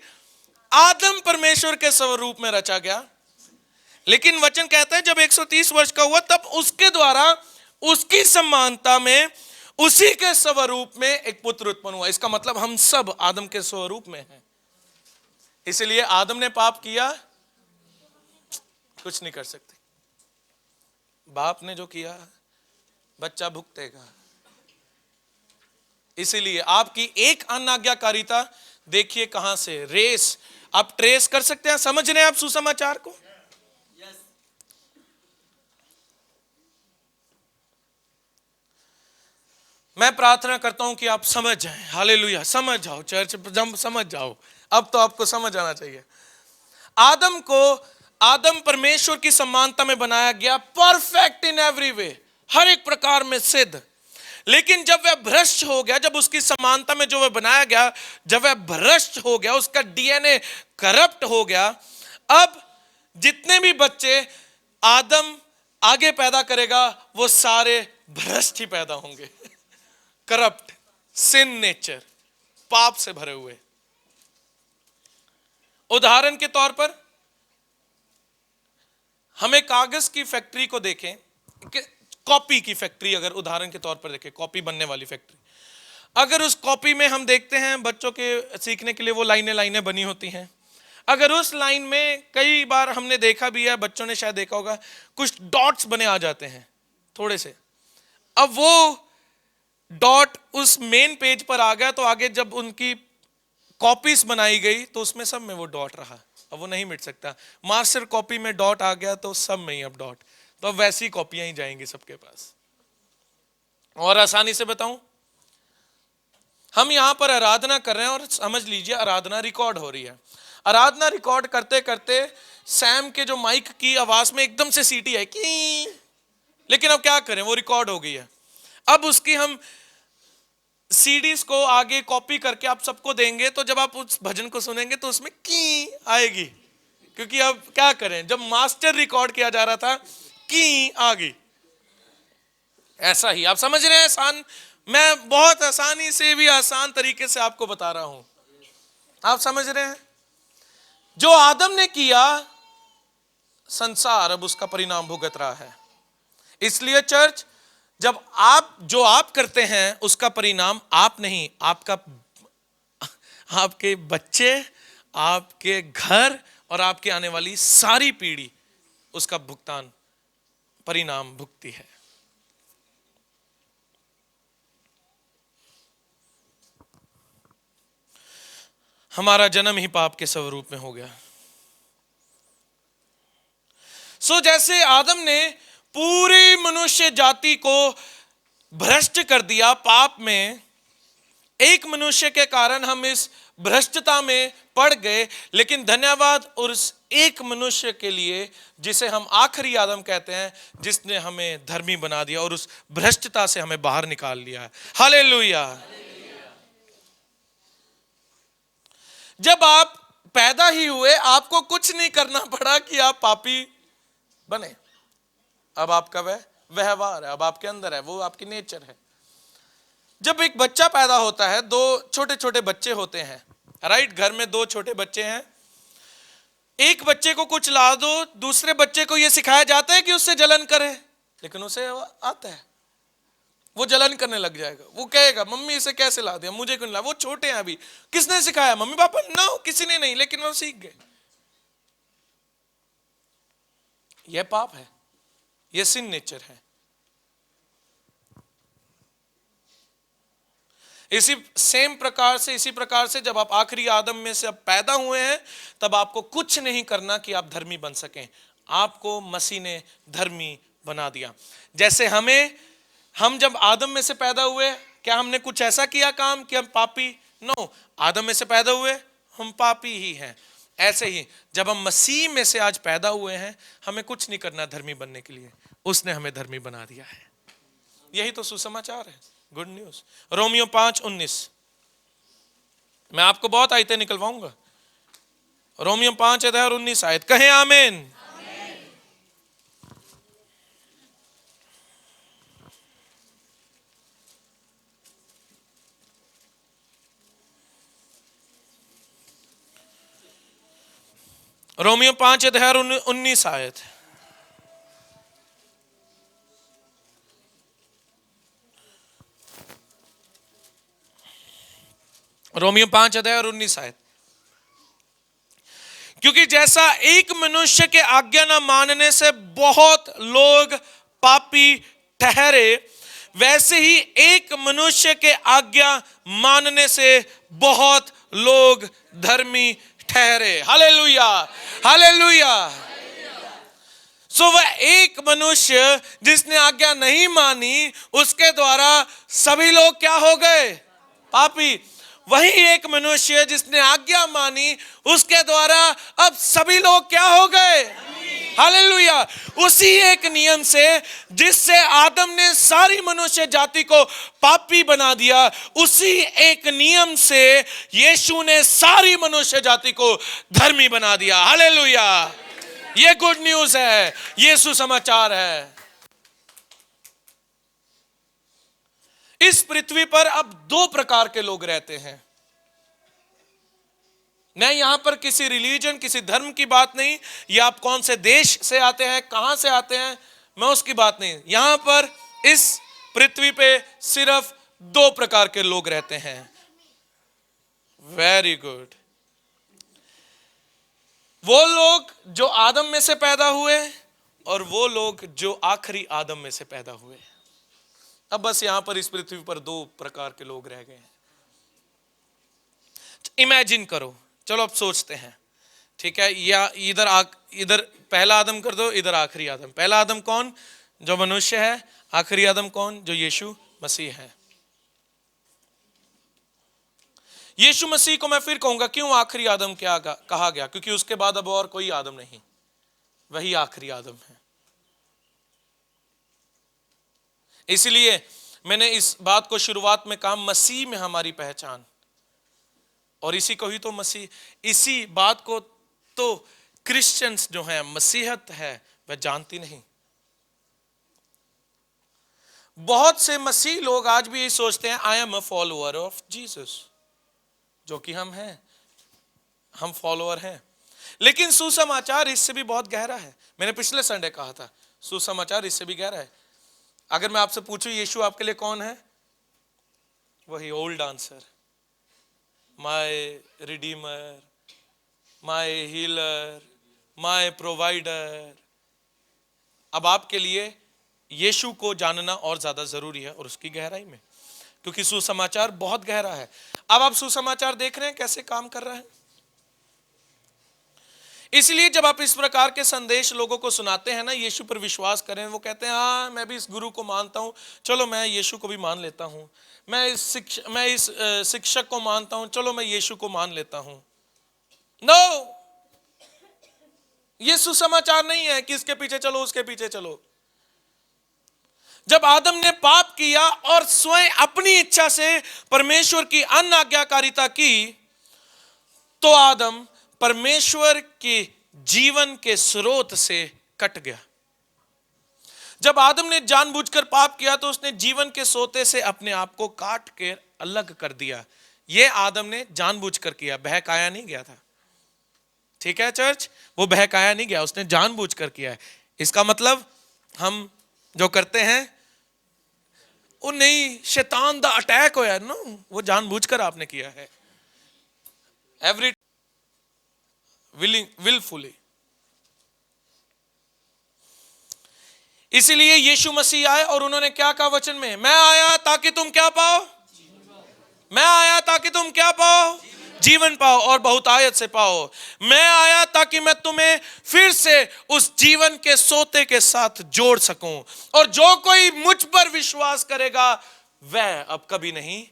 आदम परमेश्वर के स्वरूप में रचा गया। लेकिन वचन कहता है जब 130 वर्ष का हुआ तब उसके द्वारा उसकी समानता में उसी के स्वरूप में एक पुत्र उत्पन्न हुआ। इसका मतलब हम सब आदम के स्वरूप में हैं। इसलिए आदम ने पाप किया, कुछ नहीं कर सकते। बाप ने जो किया बच्चा भुगतेगा। इसीलिए आपकी एक अनाज्ञाकारिता देखिए कहां से, रेस आप ट्रेस कर सकते हैं। समझ रहे हैं आप सुसमाचार को? मैं प्रार्थना करता हूं कि आप समझ जाएं। हालेलुया, समझ जाओ चर्च, समझ जाओ। अब तो आपको समझ आना चाहिए। आदम परमेश्वर की समानता में बनाया गया, परफेक्ट इन एवरी वे, हर एक प्रकार में सिद्ध। लेकिन जब वह भ्रष्ट हो गया, जब उसकी समानता में जो वह बनाया गया, जब वह भ्रष्ट हो गया, उसका डीएनए करप्ट हो गया, अब जितने भी बच्चे आदम आगे पैदा करेगा वो सारे भ्रष्ट ही पैदा होंगे। करप्ट, सिन नेचर, पाप से भरे हुए। उदाहरण के तौर पर हमें कागज की फैक्ट्री को देखें, कॉपी की फैक्ट्री अगर उदाहरण के तौर पर देखें, कॉपी बनने वाली फैक्ट्री। अगर उस कॉपी में हम देखते हैं बच्चों के सीखने के लिए वो लाइनें लाइनें बनी होती हैं। अगर उस लाइन में कई बार हमने देखा भी है, बच्चों ने शायद देखा होगा, कुछ डॉट्स बने आ जाते हैं थोड़े से। अब वो डॉट उस मेन पेज पर आ गया तो आगे जब उनकी कॉपीज बनाई गई तो उसमें सब में वो डॉट रहा। अब वो नहीं मिट सकता। मास्टर कॉपी में डॉट आ गया तो सब में ही अब डॉट, तो अब वैसी कॉपियां ही जाएंगी सबके पास। और आसानी से बताऊं, हम यहां पर आराधना कर रहे हैं और समझ लीजिए आराधना रिकॉर्ड हो रही है। आराधना रिकॉर्ड करते करते सैम के जो माइक की आवाज में एकदम से सीटी है कि, लेकिन अब क्या करें, वो रिकॉर्ड हो गई है। अब उसकी हम सीडीज को आगे कॉपी करके आप सबको देंगे तो जब आप उस भजन को सुनेंगे तो उसमें की आएगी, क्योंकि अब क्या करें, जब मास्टर रिकॉर्ड किया जा रहा था की आ गई। ऐसा ही आप समझ रहे हैं। आसान, मैं बहुत आसानी से भी आसान तरीके से आपको बता रहा हूं, आप समझ रहे हैं। जो आदम ने किया, संसार अब उसका परिणाम भुगत रहा है। इसलिए चर्च, जब आप जो आप करते हैं उसका परिणाम आप नहीं, आपके बच्चे, आपके घर और आपके आने वाली सारी पीढ़ी उसका भुगतान, परिणाम भुगती है। हमारा जन्म ही पाप के स्वरूप में हो गया। सो जैसे आदम ने पूरी मनुष्य जाति को भ्रष्ट कर दिया पाप में, एक मनुष्य के कारण हम इस भ्रष्टता में पड़ गए। लेकिन धन्यवाद उस एक मनुष्य के लिए जिसे हम आखिरी आदम कहते हैं, जिसने हमें धर्मी बना दिया और उस भ्रष्टता से हमें बाहर निकाल लिया है। हालेलुया। जब आप पैदा ही हुए, आपको कुछ नहीं करना पड़ा कि आप पापी बने। अब आपका वह व्यवहार है, अब आपके अंदर है, वो आपकी नेचर है। जब एक बच्चा पैदा होता है, दो छोटे छोटे बच्चे होते हैं, राइट, घर में दो छोटे बच्चे हैं, एक बच्चे को कुछ ला दो, दूसरे बच्चे को यह सिखाया जाता है कि उससे जलन करे, लेकिन उसे आता है, वो जलन करने लग जाएगा। वो कहेगा मम्मी इसे कैसे ला दिया, मुझे क्यों ला, वो छोटे हैं अभी, किसने सिखाया, मम्मी पापा, ना किसी ने नहीं, लेकिन वो सीख गए। यह पाप है, यह सिन नेचर है। इसी प्रकार से जब आप आखिरी आदम में से अब पैदा हुए हैं, तब आपको कुछ नहीं करना कि आप धर्मी बन सकें, आपको मसीह ने धर्मी बना दिया। जैसे हम जब आदम में से पैदा हुए, क्या हमने कुछ ऐसा किया काम कि हम पापी? नो, आदम में से पैदा हुए हम पापी ही हैं। ऐसे ही जब हम मसीह में से आज पैदा हुए हैं, हमें कुछ नहीं करना धर्मी बनने के लिए, उसने हमें धर्मी बना दिया है। यही तो सुसमाचार है, गुड न्यूज। रोमियो 5:19, मैं आपको बहुत आयतें निकलवाऊंगा। रोमियो 5:19 आयत, कहें आमीन। रोमियो 5:19 आयत, रोमियो 5:19 आयत, क्योंकि जैसा एक मनुष्य के आज्ञा न मानने से बहुत लोग पापी ठहरे, वैसे ही एक मनुष्य के आज्ञा मानने से बहुत लोग धर्मी ठहरे। Hallelujah, hallelujah. सो वह एक मनुष्य जिसने आज्ञा नहीं मानी, उसके द्वारा सभी लोग क्या हो गए? पापी। वही एक मनुष्य जिसने आज्ञा मानी, उसके द्वारा अब सभी लोग क्या हो गए? हालेलुया। उसी एक नियम से जिससे आदम ने सारी मनुष्य जाति को पापी बना दिया, उसी एक नियम से यीशु ने सारी मनुष्य जाति को धर्मी बना दिया। हालेलुया। ये गुड न्यूज है, ये सुसमाचार है। इस पृथ्वी पर अब दो प्रकार के लोग रहते हैं। मैं यहां पर किसी रिलीजन, किसी धर्म की बात नहीं, या आप कौन से देश से आते हैं, कहां से आते हैं, मैं उसकी बात नहीं। यहां पर इस पृथ्वी पे सिर्फ दो प्रकार के लोग रहते हैं। Very good. वो लोग जो आदम में से पैदा हुए, और वो लोग जो आखिरी आदम में से पैदा हुए। अब बस यहां पर इस पृथ्वी पर दो प्रकार के लोग रह गए हैं। इमेजिन करो, चलो अब सोचते हैं, ठीक है, या इधर पहला आदम कर दो, इधर आखिरी आदम। पहला आदम कौन? जो मनुष्य है। आखिरी आदम कौन? जो यीशु मसीह है। यीशु मसीह को मैं फिर कहूंगा, क्यों आखिरी आदम क्या कहा गया? क्योंकि उसके बाद अब और कोई आदम नहीं, वही आखिरी आदम है। इसलिए मैंने इस बात को शुरुआत में कहा, मसीह में हमारी पहचान, और इसी को ही तो मसीह, इसी बात को तो क्रिश्चियंस जो हैं, मसीहत है, वह जानती नहीं। बहुत से मसीह लोग आज भी यही सोचते हैं, I am a follower of Jesus, जो कि हम हैं, हम फॉलोअर हैं। लेकिन सुसमाचार इससे भी बहुत गहरा है। मैंने पिछले संडे कहा था, सुसमाचार इससे भी गहरा है। अगर मैं आपसे पूछूं यीशु आपके लिए कौन है? वही old answer, my Redeemer, my healer, my provider. अब आपके लिए यीशु को जानना और ज्यादा जरूरी है, और उसकी गहराई में, क्योंकि सुसमाचार बहुत गहरा है। अब आप सुसमाचार देख रहे हैं कैसे काम कर रहा है। इसलिए जब आप इस प्रकार के संदेश लोगों को सुनाते हैं ना, यीशु पर विश्वास करें, वो कहते हैं हाँ मैं भी इस गुरु को मानता हूं, चलो मैं यीशु को भी मान लेता हूं। मैं इस शिक्षक को मानता हूं, चलो मैं यीशु को मान लेता हूं। नो, ये सुसमाचार नहीं है कि इसके पीछे चलो, उसके पीछे चलो। जब आदम ने पाप किया और स्वयं अपनी इच्छा से परमेश्वर की अनाज्ञाकारिता की, तो आदम परमेश्वर के जीवन के स्रोत से कट गया। जब आदम ने जानबूझकर पाप किया, तो उसने जीवन के सोते से अपने आप को काट के अलग कर दिया। यह आदम ने जानबूझकर किया, बहकाया नहीं गया था। ठीक है चर्च, वो बहकाया नहीं गया, उसने जानबूझकर किया है। इसका मतलब हम जो करते हैं वो नहीं, शैतान दा अटैक होया नो, वो जानबूझकर आपने किया है, एवरी विलफुली। इसीलिए यीशु मसीह आए और उन्होंने क्या कहा वचन में, मैं आया ताकि तुम क्या पाओ, मैं आया ताकि तुम क्या पाओ, जीवन पाओ और बहुतायत से पाओ। मैं आया ताकि मैं तुम्हें फिर से उस जीवन के सोते के साथ जोड़ सकूं, और जो कोई मुझ पर विश्वास करेगा वह अब कभी नहीं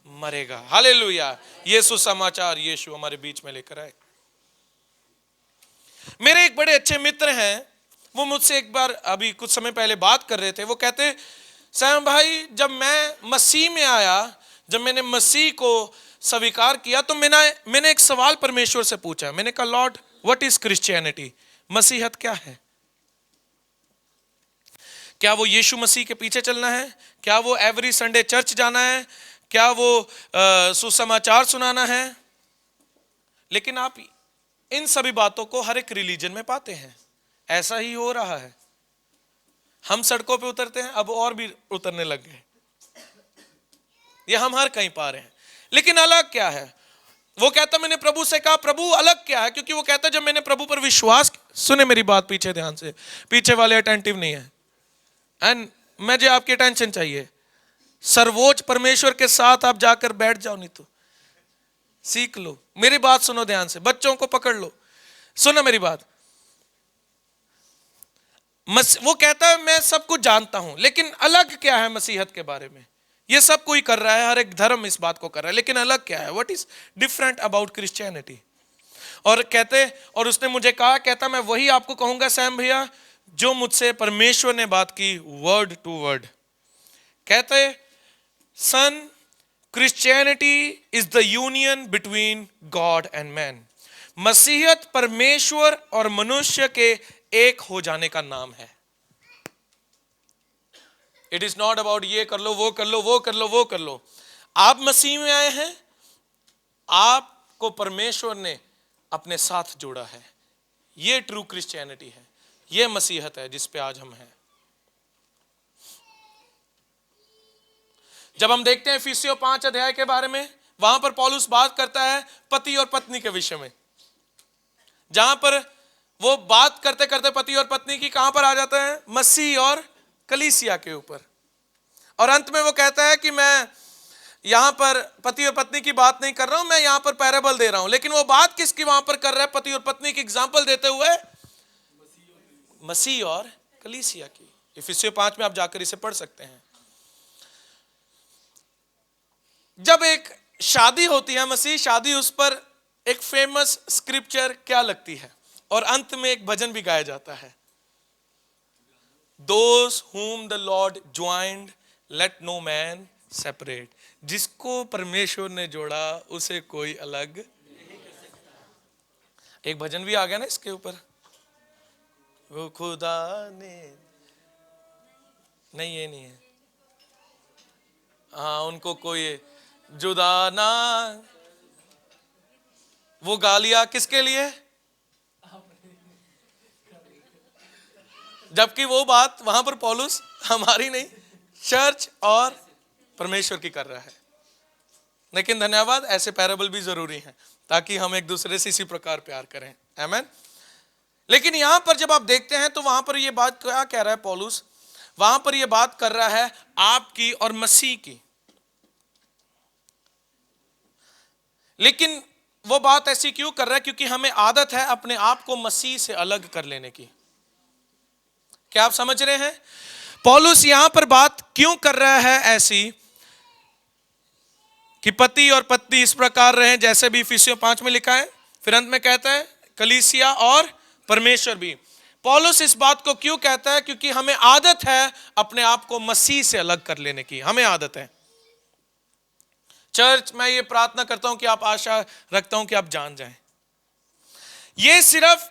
मरेगा। हालेलुया। ये सुसमाचार यीशु हमारे बीच में लेकर आए। मेरे एक बड़े अच्छे मित्र हैं, वो मुझसे एक बार अभी कुछ समय पहले बात कर रहे थे। वो कहते, सैम भाई जब मैं मसीह में आया, जब मैंने मसीह को स्वीकार किया, तो मैंने एक सवाल परमेश्वर से पूछा। मैंने कहा, लॉर्ड व्हाट इज क्रिश्चियनिटी, मसीहत क्या है? क्या वो यीशु मसीह के पीछे चलना है? क्या वो एवरी संडे चर्च जाना है? क्या वो सुसमाचार सुनाना है? लेकिन आप इन सभी बातों को हर एक रिलीजन में पाते हैं। ऐसा ही हो रहा है। हम सड़कों पे उतरते हैं, अब और भी उतरने लग गए, ये हम हर कहीं पा रहे हैं। लेकिन अलग क्या है? वो कहता, मैंने प्रभु से कहा, प्रभु अलग क्या है? क्योंकि वो कहता, जब मैंने प्रभु पर विश्वास, सुने मेरी बात पीछे ध्यान से, पीछे वाले अटेंटिव नहीं है, एंड मुझे आपकी अटेंशन चाहिए। सर्वोच्च परमेश्वर के साथ आप जाकर बैठ जाओ, नहीं तो सीख लो। मेरी बात सुनो ध्यान से, बच्चों को पकड़ लो, सुनो मेरी बात। वो कहता है मैं सब कुछ जानता हूं, लेकिन अलग क्या है मसीहत के बारे में? ये सब कोई कर रहा है, हर एक धर्म इस बात को कर रहा है, लेकिन अलग क्या है? What is different about Christianity? और कहते, और उसने मुझे कहा, कहता मैं वही आपको कहूंगा सैम भैया जो मुझसे परमेश्वर ने बात की, वर्ड टू वर्ड। कहते, son, Christianity is the union between God and man. मसीहत परमेश्वर और मनुष्य के एक हो जाने का नाम है। इट इज नॉट अबाउट ये कर लो, वो कर लो, वो कर लो, वो कर लो। आप मसीह में आए हैं, आपको परमेश्वर ने अपने साथ जोड़ा है। ये ट्रू क्रिश्चियनिटी है, ये मसीहत है जिस पे आज हम हैं। जब हम देखते हैं इफिसियों 5 अध्याय के बारे में, वहां पर पौलुस बात करता है पति और पत्नी के विषय में, जहां पर वो बात करते करते पति और पत्नी की कहां पर आ जाता है? मसीह और कलीसिया के ऊपर। और अंत में वो कहता है कि मैं यहां पर पति और पत्नी की बात नहीं कर रहा हूं, मैं यहां पर पैराबल दे रहा हूं। लेकिन वो बात किसकी वहां पर कर रहा है? पति और पत्नी की एग्जांपल देते हुए मसीह और कलीसिया की। इफिसियों 5 में आप जाकर इसे पढ़ सकते हैं। जब एक शादी होती है, मसीह शादी, उस पर एक फेमस स्क्रिप्चर क्या लगती है? और अंत में एक भजन भी गाया जाता है, Those whom the Lord joined, let no man separate। जिसको परमेश्वर ने जोड़ा उसे कोई अलग। एक भजन भी आ गया ना इसके ऊपर, वो खुदा ने, नहीं ये नहीं है, हाँ, उनको कोई जुदा ना। वो गा लिया किसके लिए? जबकि वो बात वहां पर पौलुस हमारी नहीं, चर्च और परमेश्वर की कर रहा है। लेकिन धन्यवाद, ऐसे पैराबल भी जरूरी हैं ताकि हम एक दूसरे से इसी प्रकार प्यार करें। आमीन। लेकिन यहां पर जब आप देखते हैं तो वहां पर ये बात क्या कह रहा है पौलुस? वहां पर ये बात कर रहा है आपकी और मसीह की। लेकिन वो बात ऐसी क्यों कर रहा है? क्योंकि हमें आदत है अपने आप को मसीह से अलग कर लेने की। क्या आप समझ रहे हैं? पौलुस यहां पर बात क्यों कर रहा है ऐसी कि पति और पत्नी इस प्रकार रहे जैसे भी इफिसियों 5 में लिखा है। फिर अंत में कहता है कलीसिया और परमेश्वर भी। पौलुस इस बात को क्यों कहता है? क्योंकि हमें आदत है अपने आप को मसीह से अलग कर लेने की, हमें आदत है। चर्च, मैं ये प्रार्थना करता हूं कि आप, आशा रखता हूं कि आप जान जाएं, ये सिर्फ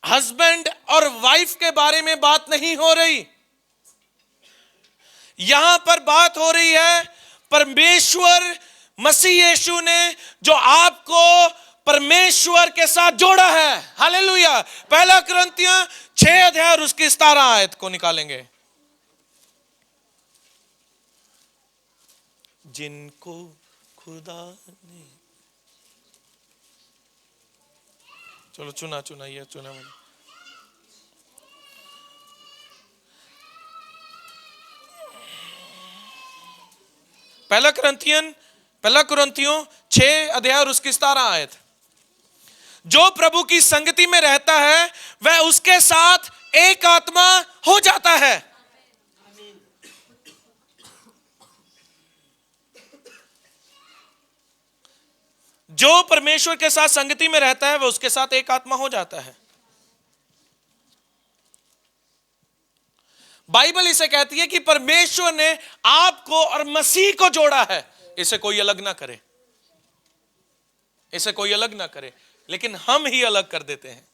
हस्बैंड और वाइफ के बारे में बात नहीं हो रही। यहां पर बात हो रही है परमेश्वर मसीह यीशु ने जो आपको परमेश्वर के साथ जोड़ा है। हालेलुया। पहला कुरिन्थियों 6 अध्याय और उसकी 17 आयत को निकालेंगे। जिनको खुदा ने, चलो चुना ये चुना मैंने। पहला कुरिन्थियों 6 अध्याय और उसकी 17 आयत। जो प्रभु की संगति में रहता है वह उसके साथ एक आत्मा हो जाता है। जो परमेश्वर के साथ संगति में रहता है वह उसके साथ एक आत्मा हो जाता है। बाइबल इसे कहती है कि परमेश्वर ने आपको और मसीह को जोड़ा है। इसे कोई अलग ना करे, इसे कोई अलग ना करे, लेकिन हम ही अलग कर देते हैं।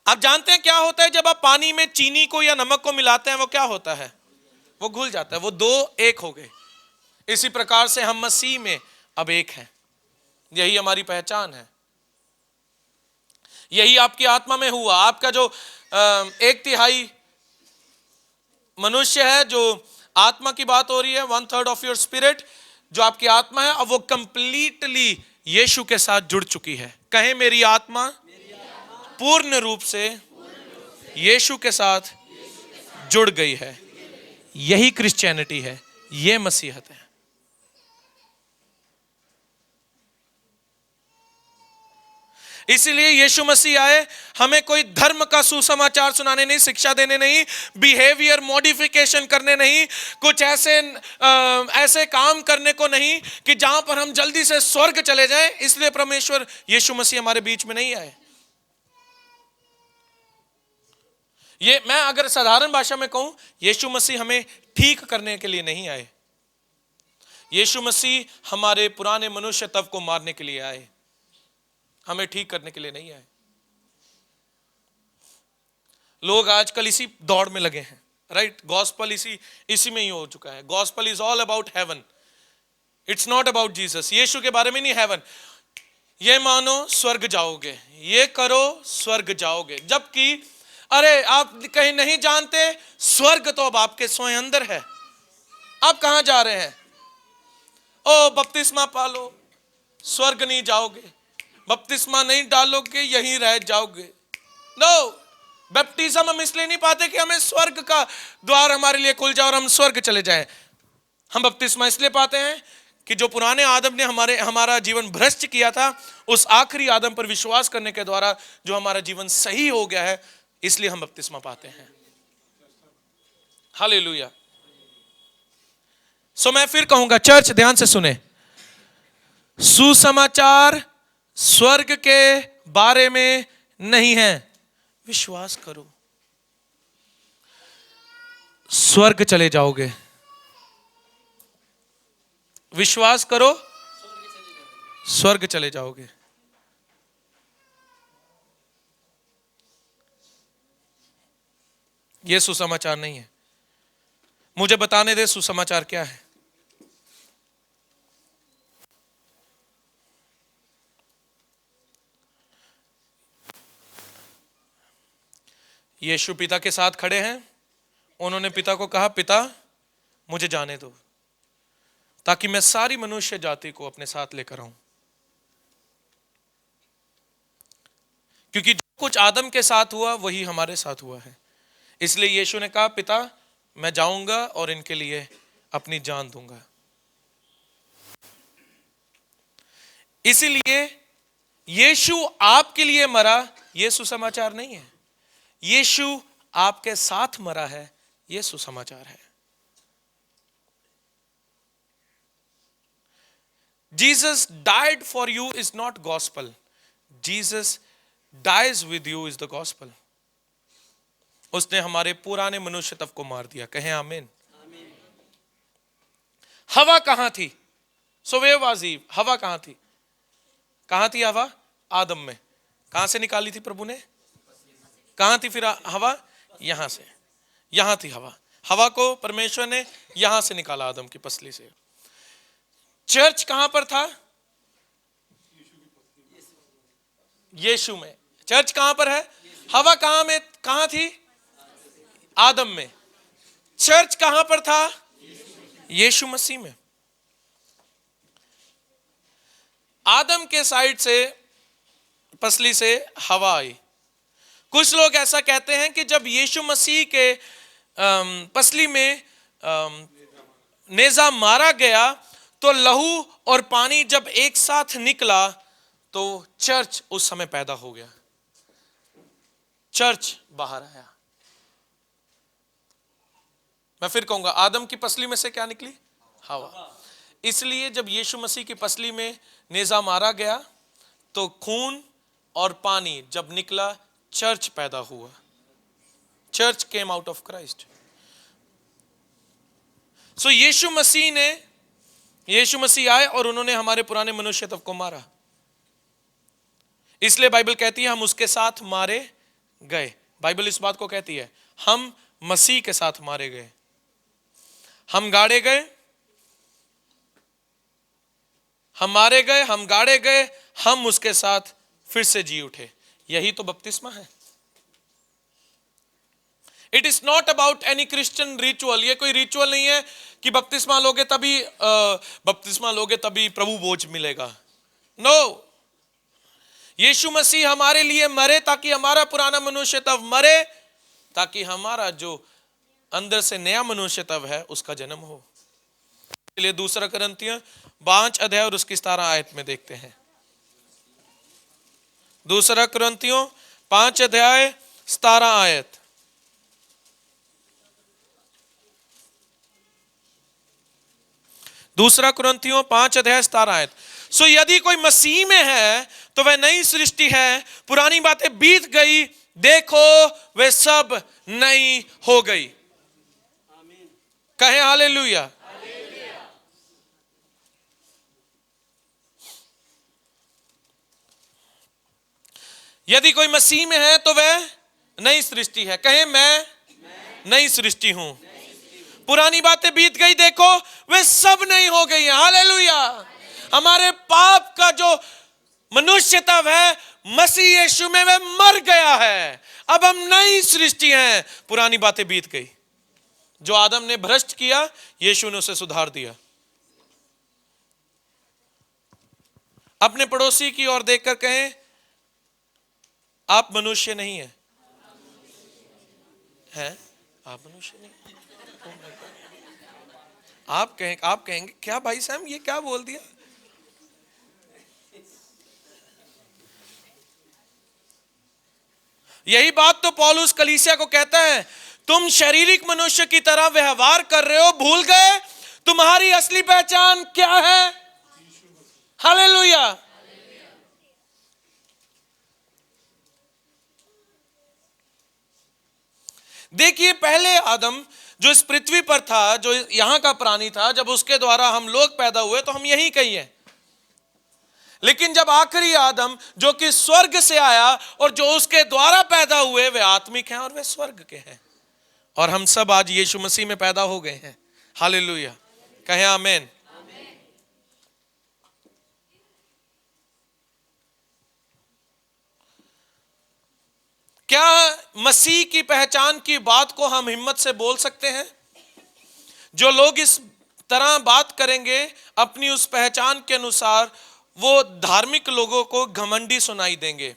आप जानते हैं क्या होता है जब आप पानी में चीनी को या नमक को मिलाते हैं? वो क्या होता है? वो घुल जाता है, वो दो एक हो गए। इसी प्रकार से हम मसीह में अब एक हैं। यही हमारी पहचान है, यही आपकी आत्मा में हुआ। आपका जो 1/3 मनुष्य है, जो आत्मा की बात हो रही है, 1/3 ऑफ योर स्पिरिट, जो आपकी आत्मा है, अब वो कंप्लीटली यीशु के साथ जुड़ चुकी है। कहें, मेरी आत्मा पूर्ण रूप से यीशु के साथ जुड़ गई है। यही क्रिश्चियनिटी है, यह मसीहत है। इसीलिए यीशु मसीह आए, हमें कोई धर्म का सुसमाचार सुनाने नहीं, शिक्षा देने नहीं, बिहेवियर मॉडिफिकेशन करने नहीं, कुछ ऐसे काम करने को नहीं कि जहां पर हम जल्दी से स्वर्ग चले जाएं। इसलिए परमेश्वर यीशु मसीह हमारे बीच में नहीं आए। ये मैं अगर साधारण भाषा में कहूं, यीशु मसीह हमें ठीक करने के लिए नहीं आए। यीशु मसीह हमारे पुराने मनुष्य तत्व को मारने के लिए आए, हमें ठीक करने के लिए नहीं आए। लोग आजकल इसी दौड़ में लगे हैं, राइट? गॉस्पल इसी में ही हो चुका है। Gospel is all about heaven, it's not about Jesus. यीशु के बारे में नहीं, हेवन। ये मानो स्वर्ग जाओगे, ये करो स्वर्ग जाओगे। जबकि अरे आप कहीं नहीं जानते, स्वर्ग तो अब आपके स्वयं अंदर है। आप कहां जा रहे हैं? ओ बपतिस्मा पालो, स्वर्ग नहीं जाओगे। बपतिस्मा नहीं डालोगे, यहीं रह जाओगे। नो, बैप्टिज्म हम इसलिए नहीं पाते कि हमें स्वर्ग का द्वार हमारे लिए खुल जाए और हम स्वर्ग चले जाएं। हम बपतिस्मा इसलिए पाते हैं कि जो पुराने आदम ने हमारा जीवन भ्रष्ट किया था, उस आखिरी आदम पर विश्वास करने के द्वारा जो हमारा जीवन सही हो गया है, इसलिए हम बपतिस्मा पाते हैं। हालेलुया। सो मैं फिर कहूंगा, चर्च ध्यान से सुने, सुसमाचार स्वर्ग के बारे में नहीं है। विश्वास करो, स्वर्ग चले जाओगे। विश्वास करो, स्वर्ग चले जाओगे। यह सुसमाचार नहीं है। मुझे बताने दे सुसमाचार क्या है। यीशु पिता के साथ खड़े हैं। उन्होंने पिता को कहा, पिता मुझे जाने दो ताकि मैं सारी मनुष्य जाति को अपने साथ लेकर आऊं। क्योंकि जो कुछ आदम के साथ हुआ वही हमारे साथ हुआ है। इसलिए यीशु ने कहा, पिता मैं जाऊंगा और इनके लिए अपनी जान दूंगा। इसीलिए यीशु आपके लिए मरा, यह सुसमाचार नहीं है। यीशु आपके साथ मरा है, यह सुसमाचार है। Jesus died for you is not gospel. Jesus dies with you is the gospel. उसने हमारे पुराने मनुष्य तत्व को मार दिया। कहें आमीन। हवा कहां थी? So where was Eve? हवा कहां थी? कहां थी हवा? आदम में। कहां से निकाली थी प्रभु ने? कहां थी फिर हवा? यहां से। यहां थी हवा। हवा को परमेश्वर ने यहां से निकाला, आदम की पसली से। चर्च कहां पर था? यीशु में। चर्च कहां पर है? हवा कहां थी? आदम में। चर्च कहां पर था? यीशु मसीह में। आदम के साइड से, पसली से हवा आई। कुछ लोग ऐसा कहते हैं कि जब यीशु मसीह के पसली में नेजा मारा गया तो लहू और पानी जब एक साथ निकला तो चर्च उस समय पैदा हो गया, चर्च बाहर आया। मैं फिर कहूंगा, आदम की पसली में से क्या निकली? हवा। इसलिए जब यीशु मसीह की पसली में नेजा मारा गया तो खून और पानी जब निकला, चर्च पैदा हुआ। Church came out of Christ. So यीशु मसीह आए और उन्होंने हमारे पुराने मनुष्यत्व को मारा। इसलिए बाइबल कहती है हम उसके साथ मारे गए। बाइबल इस बात को कहती है हम मसीह के साथ मारे गए, हम गाड़े गए, हम मारे गए, हम गाड़े गए, हम उसके साथ फिर से जी उठे। यही तो बपतिस्मा है। It is not about any Christian ritual. ये कोई रिचुअल नहीं है कि बपतिस्मा लोगे तभी प्रभु भोज मिलेगा। नो, यीशु मसीह हमारे लिए मरे ताकि हमारा पुराना मनुष्यत्व मरे, ताकि हमारा जो अंदर से नया मनुष्यत्व है उसका जन्म हो। इसलिए 2 कुरिन्थियों 5 अध्याय और उसकी 17 आयत में देखते हैं। 2 कुरिन्थियों 5 अध्याय 17 आयत। दूसरा कुरिन्थियों 5 अध्याय 17 आयत। सो यदि कोई मसीह में है तो वह नई सृष्टि है, पुरानी बातें बीत गई, देखो वे सब नई हो गई। कहें हालेलुया। यदि कोई मसीह में है तो वह नई सृष्टि है। कहें मैं नई सृष्टि हूं। पुरानी बातें बीत गई, देखो वे सब नई हो गई हैं। हालेलुया। हमारे पाप का जो मनुष्यत्व है मसीह यीशु में वह मर गया है। अब हम नई सृष्टि हैं। पुरानी बातें बीत गई। जो आदम ने भ्रष्ट किया, यीशु ने उसे सुधार दिया। अपने पड़ोसी की ओर देखकर कहें आप मनुष्य नहीं हैं। हैं? आप मनुष्य नहीं। आप कहेंगे क्या भाई साहब ये क्या बोल दिया? यही बात तो पौलुस कलीसिया को कहता है, तुम शारीरिक मनुष्य की तरह व्यवहार कर रहे हो, भूल गए तुम्हारी असली पहचान क्या है। हालेलुया। देखिए, पहले आदम जो इस पृथ्वी पर था, जो यहां का प्राणी था, जब उसके द्वारा हम लोग पैदा हुए तो हम यही कहिए। लेकिन जब आखिरी आदम जो कि स्वर्ग से आया और जो उसके द्वारा पैदा हुए, वे आत्मिक हैं और वे स्वर्ग के हैं। और हम सब आज यीशु मसीह में पैदा हो गए हैं। हालेलुया। कहें आमीन। क्या मसीह की पहचान की बात को हम हिम्मत से बोल सकते हैं? जो लोग इस तरह बात करेंगे अपनी उस पहचान के अनुसार, वो धार्मिक लोगों को घमंडी सुनाई देंगे।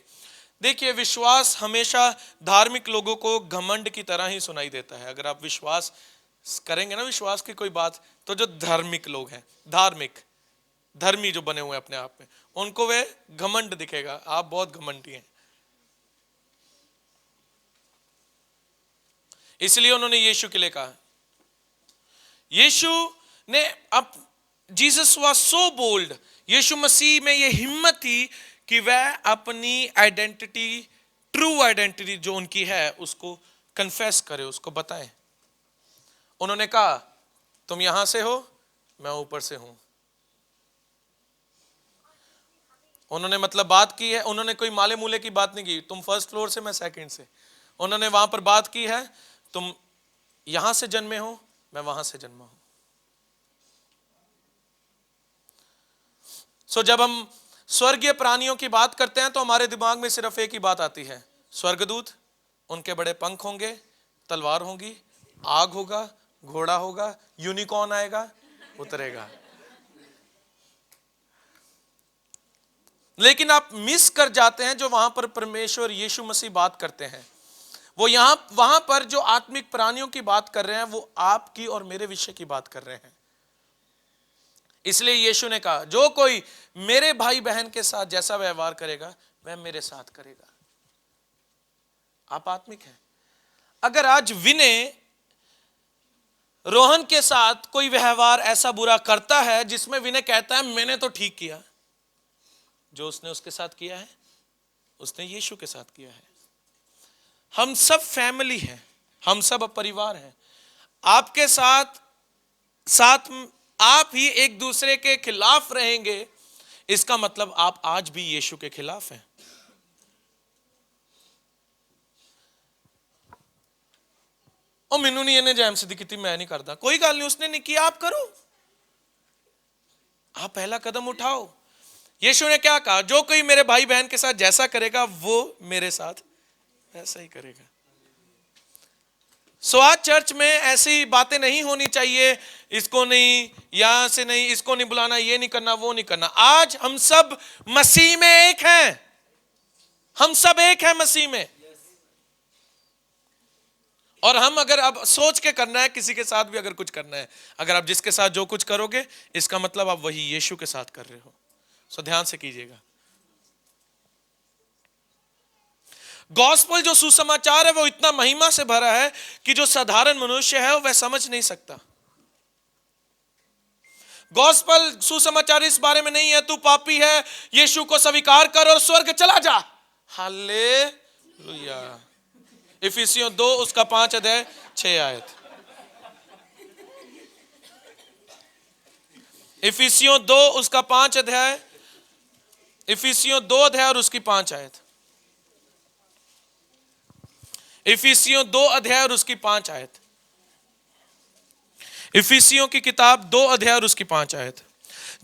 देखिए, विश्वास हमेशा धार्मिक लोगों को घमंड की तरह ही सुनाई देता है। अगर आप विश्वास करेंगे ना, विश्वास की कोई बात, तो जो धार्मिक लोग हैं, धर्मी जो बने हुए अपने आप में, उनको वे घमंड दिखेगा, आप बहुत घमंडी हैं। इसलिए उन्होंने यीशु के लिए कहा, यीशु ने अब जीसस वाज सो बोल्ड, यीशु मसीह में यह हिम्मत थी कि वह अपनी आइडेंटिटी, ट्रू आइडेंटिटी जो उनकी है, उसको कन्फेस करे, उसको बताए। उन्होंने कहा तुम यहां से हो, मैं ऊपर से हूं। उन्होंने मतलब बात की है, उन्होंने कोई माले मूले की बात नहीं की, तुम फर्स्ट फ्लोर से मैं सेकंड से। उन्होंने वहां पर बात की है, तुम यहां से जन्मे हो, मैं वहां से जन्मा हूं। सो स्वर्गीय प्राणियों की बात करते हैं तो हमारे दिमाग में सिर्फ एक ही बात आती है, स्वर्गदूत, उनके बड़े पंख होंगे, तलवार होगी, आग होगा, घोड़ा होगा, यूनिकॉर्न आएगा, उतरेगा। लेकिन आप मिस कर जाते हैं जो वहां पर परमेश्वर यीशु मसीह बात करते हैं, वो वहां पर जो आत्मिक प्राणियों की बात कर रहे हैं वो आपकी और मेरे विषय की बात कर रहे हैं। इसलिए यीशु ने कहा, जो कोई मेरे भाई बहन के साथ जैसा व्यवहार करेगा वह मेरे साथ करेगा। आप आत्मिक हैं। अगर आज विनय रोहन के साथ कोई व्यवहार ऐसा बुरा करता है जिसमें विनय कहता है मैंने तो ठीक किया, जो उसने उसके साथ किया है उसने यीशु के साथ किया है। हम सब फैमिली हैं, हम सब परिवार हैं। आपके साथ आप ही एक दूसरे के खिलाफ रहेंगे, इसका मतलब आप आज भी यीशु के खिलाफ हैं। और मैनू नहीं इन्हें जैम सिद्धि की, मैं नहीं करता, कोई गल नहीं, उसने नहीं किया, आप करो, आप पहला कदम उठाओ। यीशु ने क्या कहा, जो कोई मेरे भाई बहन के साथ जैसा करेगा वो मेरे साथ वैसा ही करेगा। सो आज चर्च में ऐसी बातें नहीं होनी चाहिए, इसको नहीं, यहां से नहीं, इसको नहीं बुलाना, ये नहीं करना, वो नहीं करना। आज हम सब मसीह में एक हैं, हम सब एक हैं मसीह में। और हम अगर अब सोच के करना है, किसी के साथ भी अगर कुछ करना है, अगर आप जिसके साथ जो कुछ करोगे इसका मतलब आप वही यीशु के साथ कर रहे हो। सो ध्यान से कीजिएगा। गॉस्पेल जो सुसमाचार है वो इतना महिमा से भरा है कि जो साधारण मनुष्य है वह समझ नहीं सकता। गॉस्पेल सुसमाचार इस बारे में नहीं है तू पापी है, यीशु को स्वीकार कर और स्वर्ग चला जा। हालेलुया। इफिसियों 2 उसका 5 अध्याय 6 आयत। इफिसियों 2 उसका 5 अध्याय, इफिसियों 2 अध्याय और उसकी 5 आयत। इफिसियों 2 अध्याय और उसकी 5 आयत। इफिसियों की किताब 2 अध्याय और उसकी 5 आयत।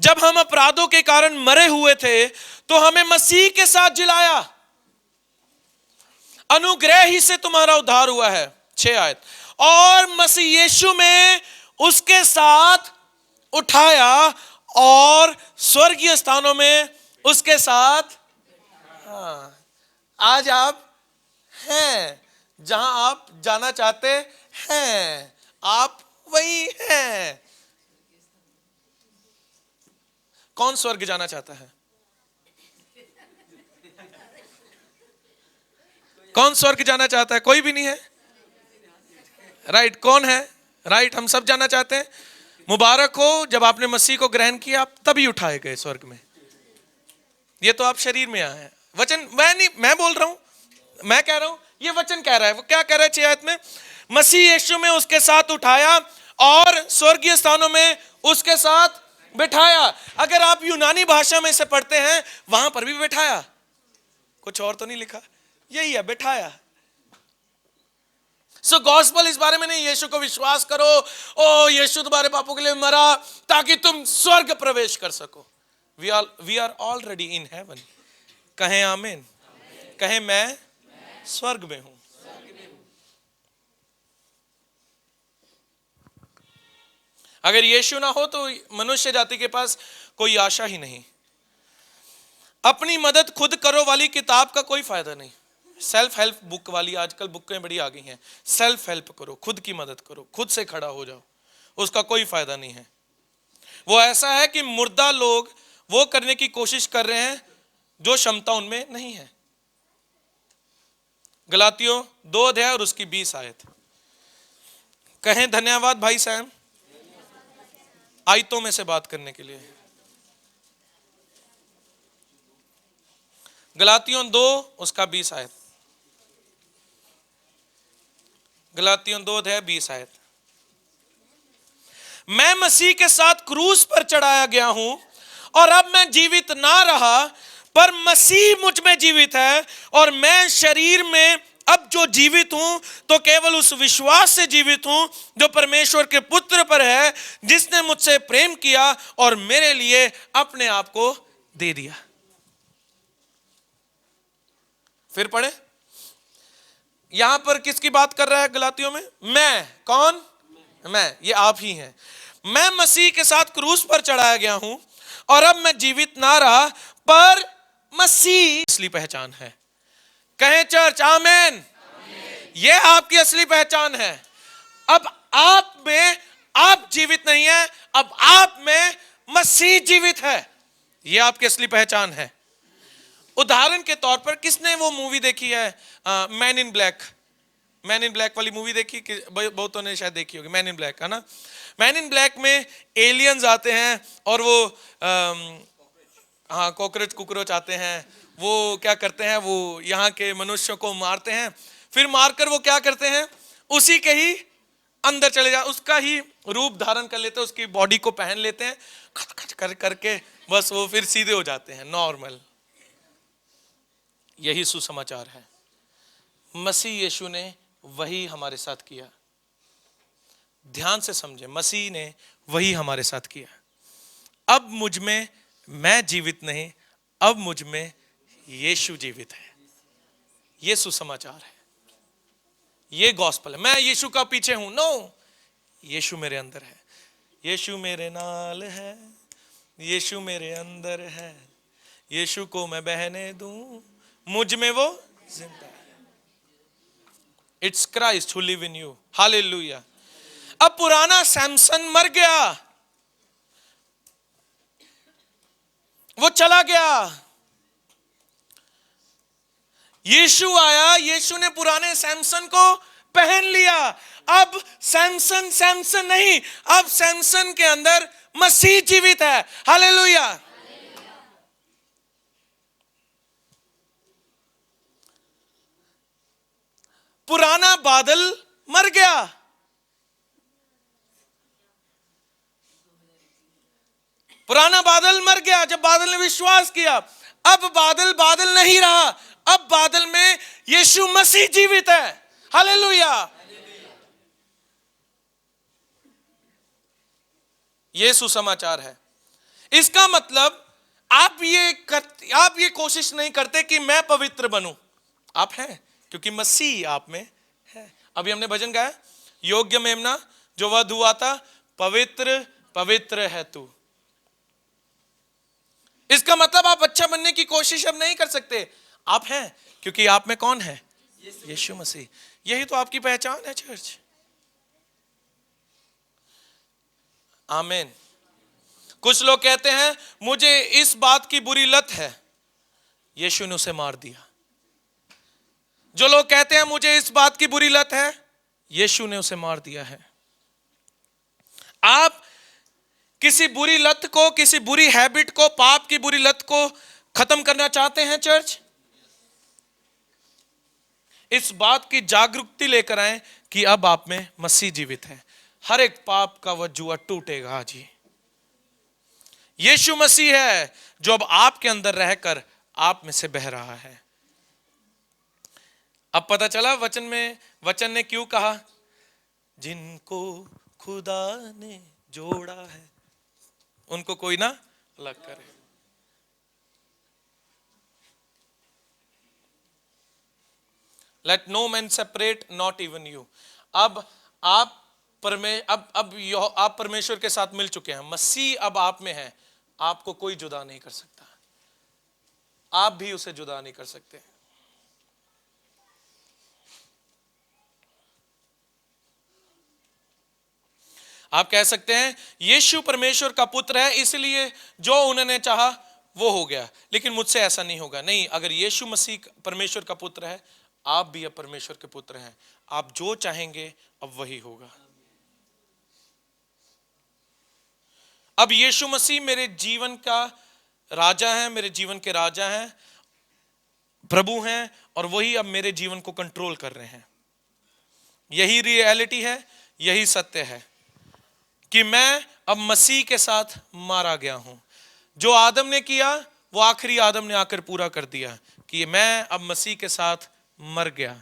जब हम अपराधों के कारण मरे हुए थे तो हमें मसीह के साथ जिलाया, अनुग्रह ही से तुम्हारा उद्धार हुआ है। 6 आयत। और मसीह यीशु में उसके साथ उठाया और स्वर्गीय स्थानों में उसके साथ। आज आप हैं जहां आप जाना चाहते हैं, आप वही हैं। कौन स्वर्ग जाना चाहता है? कौन स्वर्ग जाना चाहता है? कोई भी नहीं है, राइट? कौन है? राइट, हम सब जाना चाहते हैं। मुबारक हो, जब आपने मसीह को ग्रहण किया आप तभी उठाए गए स्वर्ग में। ये तो आप शरीर में आए हैं। वचन मैं बोल रहा हूं, मैं कह रहा हूं, ये वचन कह रहा है। वो क्या कह रहा है 6 आयत में? मसीह यीशु में उसके साथ उठाया और स्वर्गीय स्थानों में उसके साथ बिठाया। अगर आप यूनानी भाषा में इसे पढ़ते हैं वहां पर भी बिठाया, कुछ और तो नहीं लिखा, यही है, बिठाया। सो गॉस्पेल इस बारे में नहीं, यीशु को विश्वास करो, ओ यीशु तुम्हारे पापों के लिए मरा ताकि तुम स्वर्ग प्रवेश कर सको। We are already in heaven. कहें आमीन। कहें मैं स्वर्ग में हूं। अगर यीशु ना हो तो मनुष्य जाति के पास कोई आशा ही नहीं। अपनी मदद खुद करो वाली किताब का कोई फायदा नहीं। सेल्फ हेल्प बुक वाली आजकल बुकें बड़ी आ गई हैं। सेल्फ हेल्प करो, खुद की मदद करो, खुद से खड़ा हो जाओ, उसका कोई फायदा नहीं है। वो ऐसा है कि मुर्दा लोग वो करने की कोशिश कर रहे हैं जो क्षमता उनमें नहीं है। गलातियों 2 अध्याय और उसकी 20 आयत। कहें धन्यवाद भाई सैम आयतों में से बात करने के लिए। गलातियों 2 उसका 20 आयत। गलातियों 2 अध्याय 20 आयत। मैं मसीह के साथ क्रूस पर चढ़ाया गया हूं और अब मैं जीवित ना रहा पर मसीह मुझ में जीवित है, और मैं शरीर में अब जो जीवित हूं तो केवल उस विश्वास से जीवित हूं जो परमेश्वर के पुत्र पर है, जिसने मुझसे प्रेम किया और मेरे लिए अपने आप को दे दिया। फिर पढ़े, यहां पर किसकी बात कर रहा है गलातियों में? मैं, कौन? मैं, ये आप ही हैं। मैं मसीह के साथ क्रूस पर चढ़ाया गया हूं और अब मैं जीवित ना रहा पर मसीह असली पहचान है। कहें चर्च आमेन। ये आपकी असली पहचान है। अब आप में आप जीवित नहीं है, अब आप में मसीह जीवित है। ये आपकी असली पहचान है। उदाहरण के तौर पर किसने वो मूवी देखी है man in black? Man in black वाली मूवी देखी कि बहुतों ने शायद देखी होगी, मैन इन ब्लैक, है ना? मैन इन ब्लैक में एलियंस आते हैं और वो हाँ कॉकरोच आते हैं। वो क्या करते हैं, वो यहाँ के मनुष्यों को मारते हैं, फिर मारकर वो क्या करते हैं, उसी के ही अंदर चले जा, उसका ही रूप धारण कर लेते हैं, उसकी बॉडी को पहन लेते हैं, खच खच कर करके बस वो फिर सीधे हो जाते हैं, नॉर्मल। यही सुसमाचार है। मसीह यीशु ने वही हमारे साथ किया। ध्यान से समझे, मसीह ने वही हमारे साथ किया। अब मुझ में मैं जीवित नहीं, अब मुझ में यीशु जीवित है। ये सुसमाचार है, ये गॉस्पेल है। मैं यीशु का पीछे हूं, नो, यीशु मेरे अंदर है, यीशु मेरे नाल है, यीशु मेरे अंदर है, यीशु को मैं बहने दूं, मुझ में वो जिंदा है। It's Christ who live in you, hallelujah. अब पुराना सैमसन मर गया, वो चला गया, यीशु आया, यीशु ने पुराने सैमसन को पहन लिया। अब सैमसन सैमसन नहीं, अब सैमसन के अंदर मसीह जीवित है, हालेलुया। पुराना बादल मर गया, पुराना बादल मर गया जब बादल ने विश्वास किया। अब बादल बादल नहीं रहा, अब बादल में यीशु मसीह जीवित है, हालेलुया। ये सुसमाचार है। इसका मतलब आप ये कोशिश नहीं करते कि मैं पवित्र बनूं, आप हैं क्योंकि मसीह आप में है। अभी हमने भजन गाया, योग्य मेमना जो वध हुआ था, पवित्र पवित्र है तू। इसका मतलब आप अच्छा बनने की कोशिश अब नहीं कर सकते, आप हैं क्योंकि आप में कौन है? यीशु मसीह। यही तो आपकी पहचान है चर्च, आमीन। कुछ लोग कहते हैं मुझे इस बात की बुरी लत है, यीशु ने उसे मार दिया। जो लोग कहते हैं मुझे इस बात की बुरी लत है, यीशु ने उसे मार दिया है। आप किसी बुरी लत को, किसी बुरी हैबिट को, पाप की बुरी लत को खत्म करना चाहते हैं चर्च? इस बात की जागरूकता लेकर आए कि अब आप में मसीह जीवित है। हर एक पाप का वह जुआ टूटेगा आज ही। यीशु मसीह है जो अब आपके अंदर रहकर आप में से बह रहा है। अब पता चला वचन ने क्यों कहा, जिनको खुदा ने जोड़ा है उनको कोई ना अलग करे। Let no man separate, not even you। अब आप परमेश्वर के साथ मिल चुके हैं, मसीह अब आप में है, आपको कोई जुदा नहीं कर सकता, आप भी उसे जुदा नहीं कर सकते। आप कह सकते हैं यीशु परमेश्वर का पुत्र है, इसलिए जो उन्होंने चाहा वो हो गया, लेकिन मुझसे ऐसा नहीं होगा। नहीं, अगर यीशु मसीह परमेश्वर का पुत्र है, आप भी अब परमेश्वर के पुत्र हैं। आप जो चाहेंगे अब वही होगा। अब यीशु मसीह मेरे जीवन का राजा है, मेरे जीवन के राजा हैं, प्रभु हैं, और वही अब मेरे जीवन को कंट्रोल कर रहे हैं। यही रियलिटी है, यही सत्य है कि मैं अब मसीह के साथ मारा गया हूं। जो आदम ने किया वो आखिरी आदम ने आकर पूरा कर दिया कि मैं अब मसीह के साथ मर गया।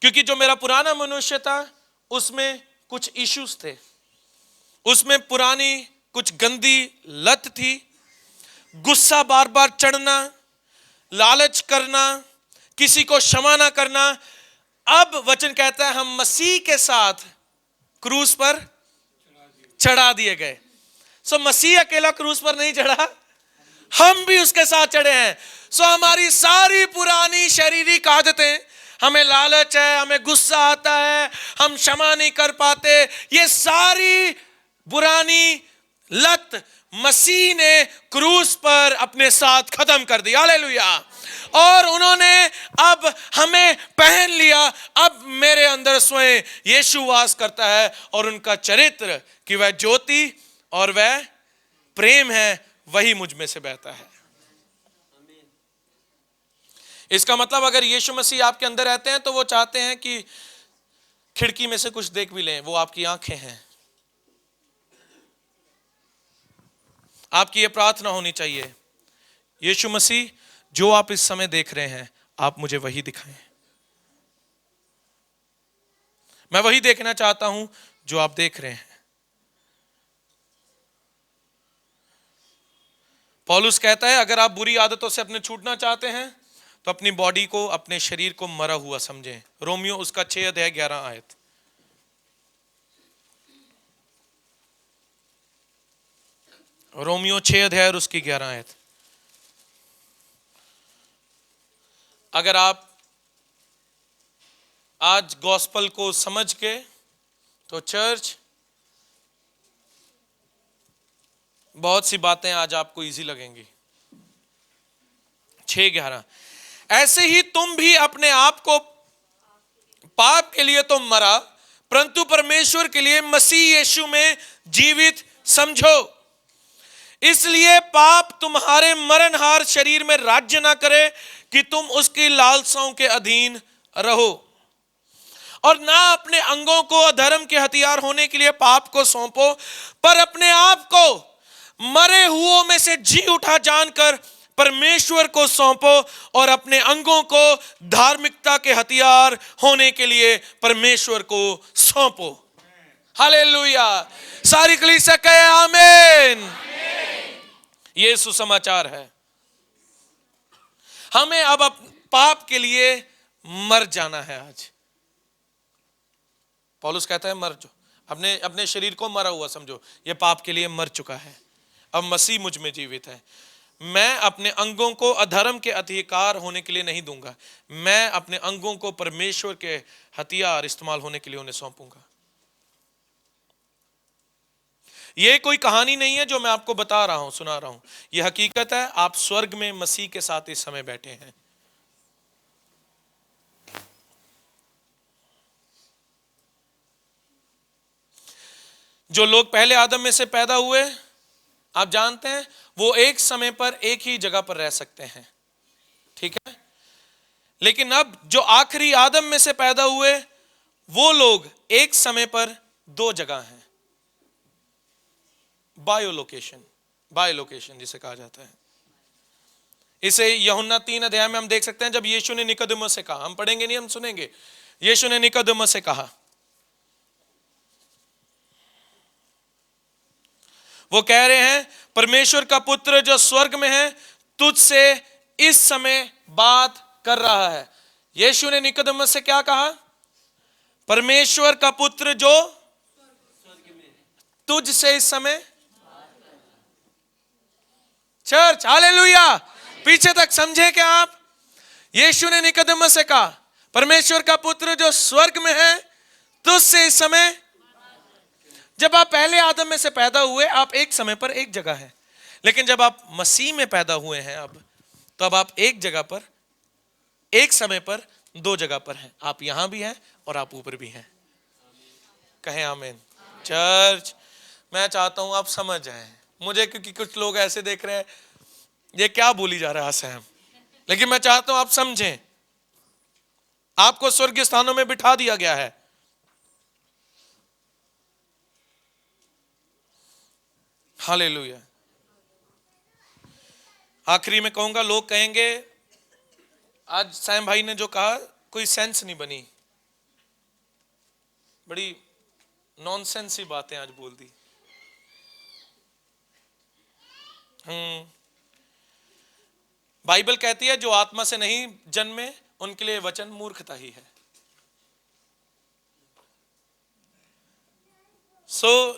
क्योंकि जो मेरा पुराना मनुष्य था उसमें कुछ इश्यूज थे, उसमें पुरानी कुछ गंदी लत थी, गुस्सा बार बार चढ़ना, लालच करना, किसी को क्षमा ना करना। अब वचन कहता है हम मसीह के साथ क्रूस पर चढ़ा दिए गए। सो मसीह अकेला क्रूस पर नहीं चढ़ा, हम भी उसके साथ चढ़े हैं। सो हमारी सारी पुरानी शारीरिक आदतें, हमें लालच है, हमें गुस्सा आता है, हम क्षमा नहीं कर पाते, ये सारी पुरानी लत मसीह ने क्रूस पर अपने साथ खत्म कर दी। हालेलुया। और उन्होंने अब हमें पहन लिया। अब मेरे अंदर स्वयं यीशु वास करता है और उनका चरित्र कि वह ज्योति और वह प्रेम है, वही मुझ में से बहता है। इसका मतलब अगर यीशु मसीह आपके अंदर रहते हैं तो वो चाहते हैं कि खिड़की में से कुछ देख भी लें, वो आपकी आंखें हैं। आपकी ये प्रार्थना होनी चाहिए, यीशु मसीह जो आप इस समय देख रहे हैं, आप मुझे वही दिखाएं। मैं वही देखना चाहता हूं जो आप देख रहे हैं। पौलुस कहता है अगर आप बुरी आदतों से अपने छूटना चाहते हैं तो अपनी बॉडी को, अपने शरीर को मरा हुआ समझें। रोमियो उसका 6 अध्याय 11 आयत। रोमियो 6 अध्याय और उसकी 11 आयत। अगर आप आज गॉस्पल को समझ के, तो चर्च बहुत सी बातें आज आपको इजी लगेंगी। 6:11 ऐसे ही तुम भी अपने आप को पाप के लिए तो मरा, परंतु परमेश्वर के लिए मसीह यीशु में जीवित समझो। इसलिए पाप तुम्हारे मरणहार शरीर में राज्य ना करे कि तुम उसकी लालसाओं के अधीन रहो, और ना अपने अंगों को अधर्म के हथियार होने के लिए पाप को सौंपो, पर अपने आप को मरे हुओं में से जी उठा जानकर परमेश्वर को सौंपो, और अपने अंगों को धार्मिकता के हथियार होने के लिए परमेश्वर को सौंपो। हालेलुया। सारी कलीसिया कहे आमीन। ये सुसमाचार है। हमें अब पाप के लिए मर जाना है। आज पौलुस कहता है मर जो, अपने शरीर को मरा हुआ समझो, ये पाप के लिए मर चुका है, अब मसीह मुझ में जीवित है। मैं अपने अंगों को अधर्म के अधिकार होने के लिए नहीं दूंगा, मैं अपने अंगों को परमेश्वर के हथियार इस्तेमाल होने के लिए उन्हें सौंपूंगा। यह कोई कहानी नहीं है जो मैं आपको बता रहा हूं, सुना रहा हूं, यह हकीकत है। आप स्वर्ग में मसीह के साथ इस समय बैठे हैं। जो लोग पहले आदम में से पैदा हुए, आप जानते हैं, वो एक समय पर एक ही जगह पर रह सकते हैं, ठीक है। लेकिन अब जो आखिरी आदम में से पैदा हुए, वो लोग एक समय पर दो जगह हैं। बायोलोकेशन जिसे कहा जाता है। इसे यूहन्ना 3 अध्याय में हम देख सकते हैं, जब यीशु ने निकोदेमुस से कहा, हम पढ़ेंगे नहीं, हम सुनेंगे। यीशु ने निकोदेमुस से कहा, वो कह रहे हैं परमेश्वर का पुत्र जो स्वर्ग में है तुझसे इस समय बात कर रहा है। यीशु ने निकोदेमुस से क्या कहा? परमेश्वर का पुत्र जो तुझसे इस समय। चर्च हालेलुया, पीछे तक समझे क्या आप? यीशु ने निकोदेमुस से कहा परमेश्वर का पुत्र जो स्वर्ग में है तुझसे इस समय। जब आप पहले आदम में से पैदा हुए, आप एक समय पर एक जगह हैं, लेकिन जब आप मसीह में पैदा हुए हैं अब, तो अब आप एक जगह पर, एक समय पर दो जगह पर हैं। आप यहां भी हैं और आप ऊपर भी हैं। कहें आमीन। चर्च, मैं चाहता हूं आप समझ जाएं मुझे, क्योंकि कुछ लोग ऐसे देख रहे हैं ये क्या बोली जा रहा है सैम, लेकिन मैं चाहता हूं आप समझें, आपको स्वर्गीय स्थानों में बिठा दिया गया है। हालेलुया। आखिरी में कहूंगा, लोग कहेंगे आज सैम भाई ने जो कहा कोई सेंस नहीं बनी, बड़ी नॉनसेंस ही बातें आज बोल दी। बाइबल कहती है जो आत्मा से नहीं जन्मे उनके लिए वचन मूर्खता ही है।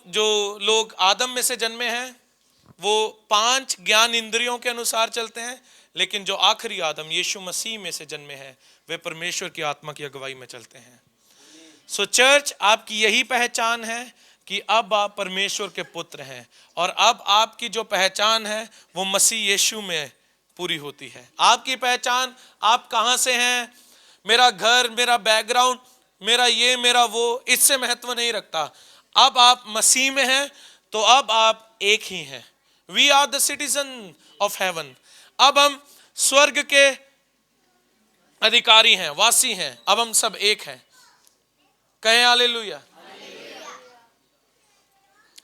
जो लोग आदम में से जन्मे हैं वो 5 ज्ञान इंद्रियों के अनुसार चलते हैं, लेकिन जो आखिरी आदम यीशु मसीह में से जन्मे हैं वे परमेश्वर की आत्मा की अगुवाई में चलते हैं। चर्च, आपकी यही पहचान है कि अब आप परमेश्वर के पुत्र हैं, और अब आपकी जो पहचान है वो मसीह यीशु में पूरी होती है। आपकी पहचान आप कहां से हैं, मेरा घर, मेरा बैकग्राउंड, मेरा ये मेरा वो, इससे महत्व नहीं रखता। अब आप मसीह में हैं तो अब आप एक ही हैं। We are the citizen of heaven. अब हम स्वर्ग के अधिकारी हैं, वासी हैं। अब हम सब एक हैं। कहें हालेलुया।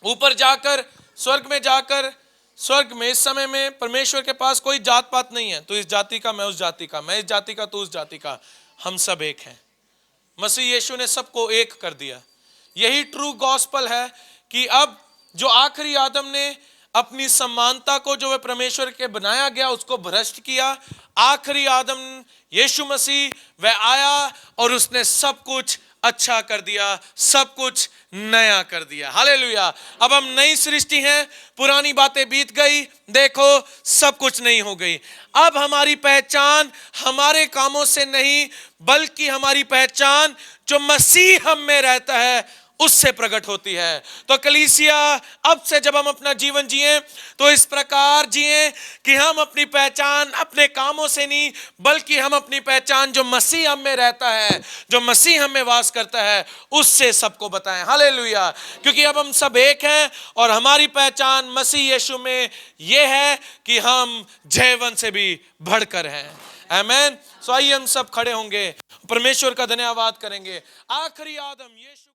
ऊपर जाकर, स्वर्ग में जाकर, स्वर्ग में इस समय में परमेश्वर के पास कोई जात पात नहीं है, तो इस जाति का, मैं उस जाति का, मैं इस जाति का, तो उस जाति का। हम सब एक हैं। मसीह यीशु ने सबको एक कर दिया। यही ट्रू गॉस्पल है कि अब जो आखिरी आदम ने अपनी समानता को जो वह परमेश्वर के बनाया गया उसको भ्रष्ट किया, आखिरी आदम यीशु मसीह वह आया और उसने सब कुछ अच्छा कर दिया, सब कुछ नया कर दिया। हालेलुया। अब हम नई सृष्टि हैं, पुरानी बातें बीत गई, देखो सब कुछ नई हो गई। अब हमारी पहचान हमारे कामों से नहीं, बल्कि हमारी पहचान जो मसीह हम में रहता है उससे प्रकट होती है। तो कलीसिया, अब से जब हम अपना जीवन जिए तो इस प्रकार जिए कि हम अपनी पहचान अपने कामों से नहीं, बल्कि हम अपनी पहचान जो मसीह हम में रहता है, जो मसीह हम में वास करता है, उससे सबको बताएं। हालेलुया। क्योंकि अब हम सब एक हैं और हमारी पहचान मसीह यीशु में यह है कि हम जयवंत से भी बढ़कर हैं। आमीन। सो आइए हम सब खड़े होंगे, परमेश्वर का धन्यवाद करेंगे। आखिरी आदम यीशु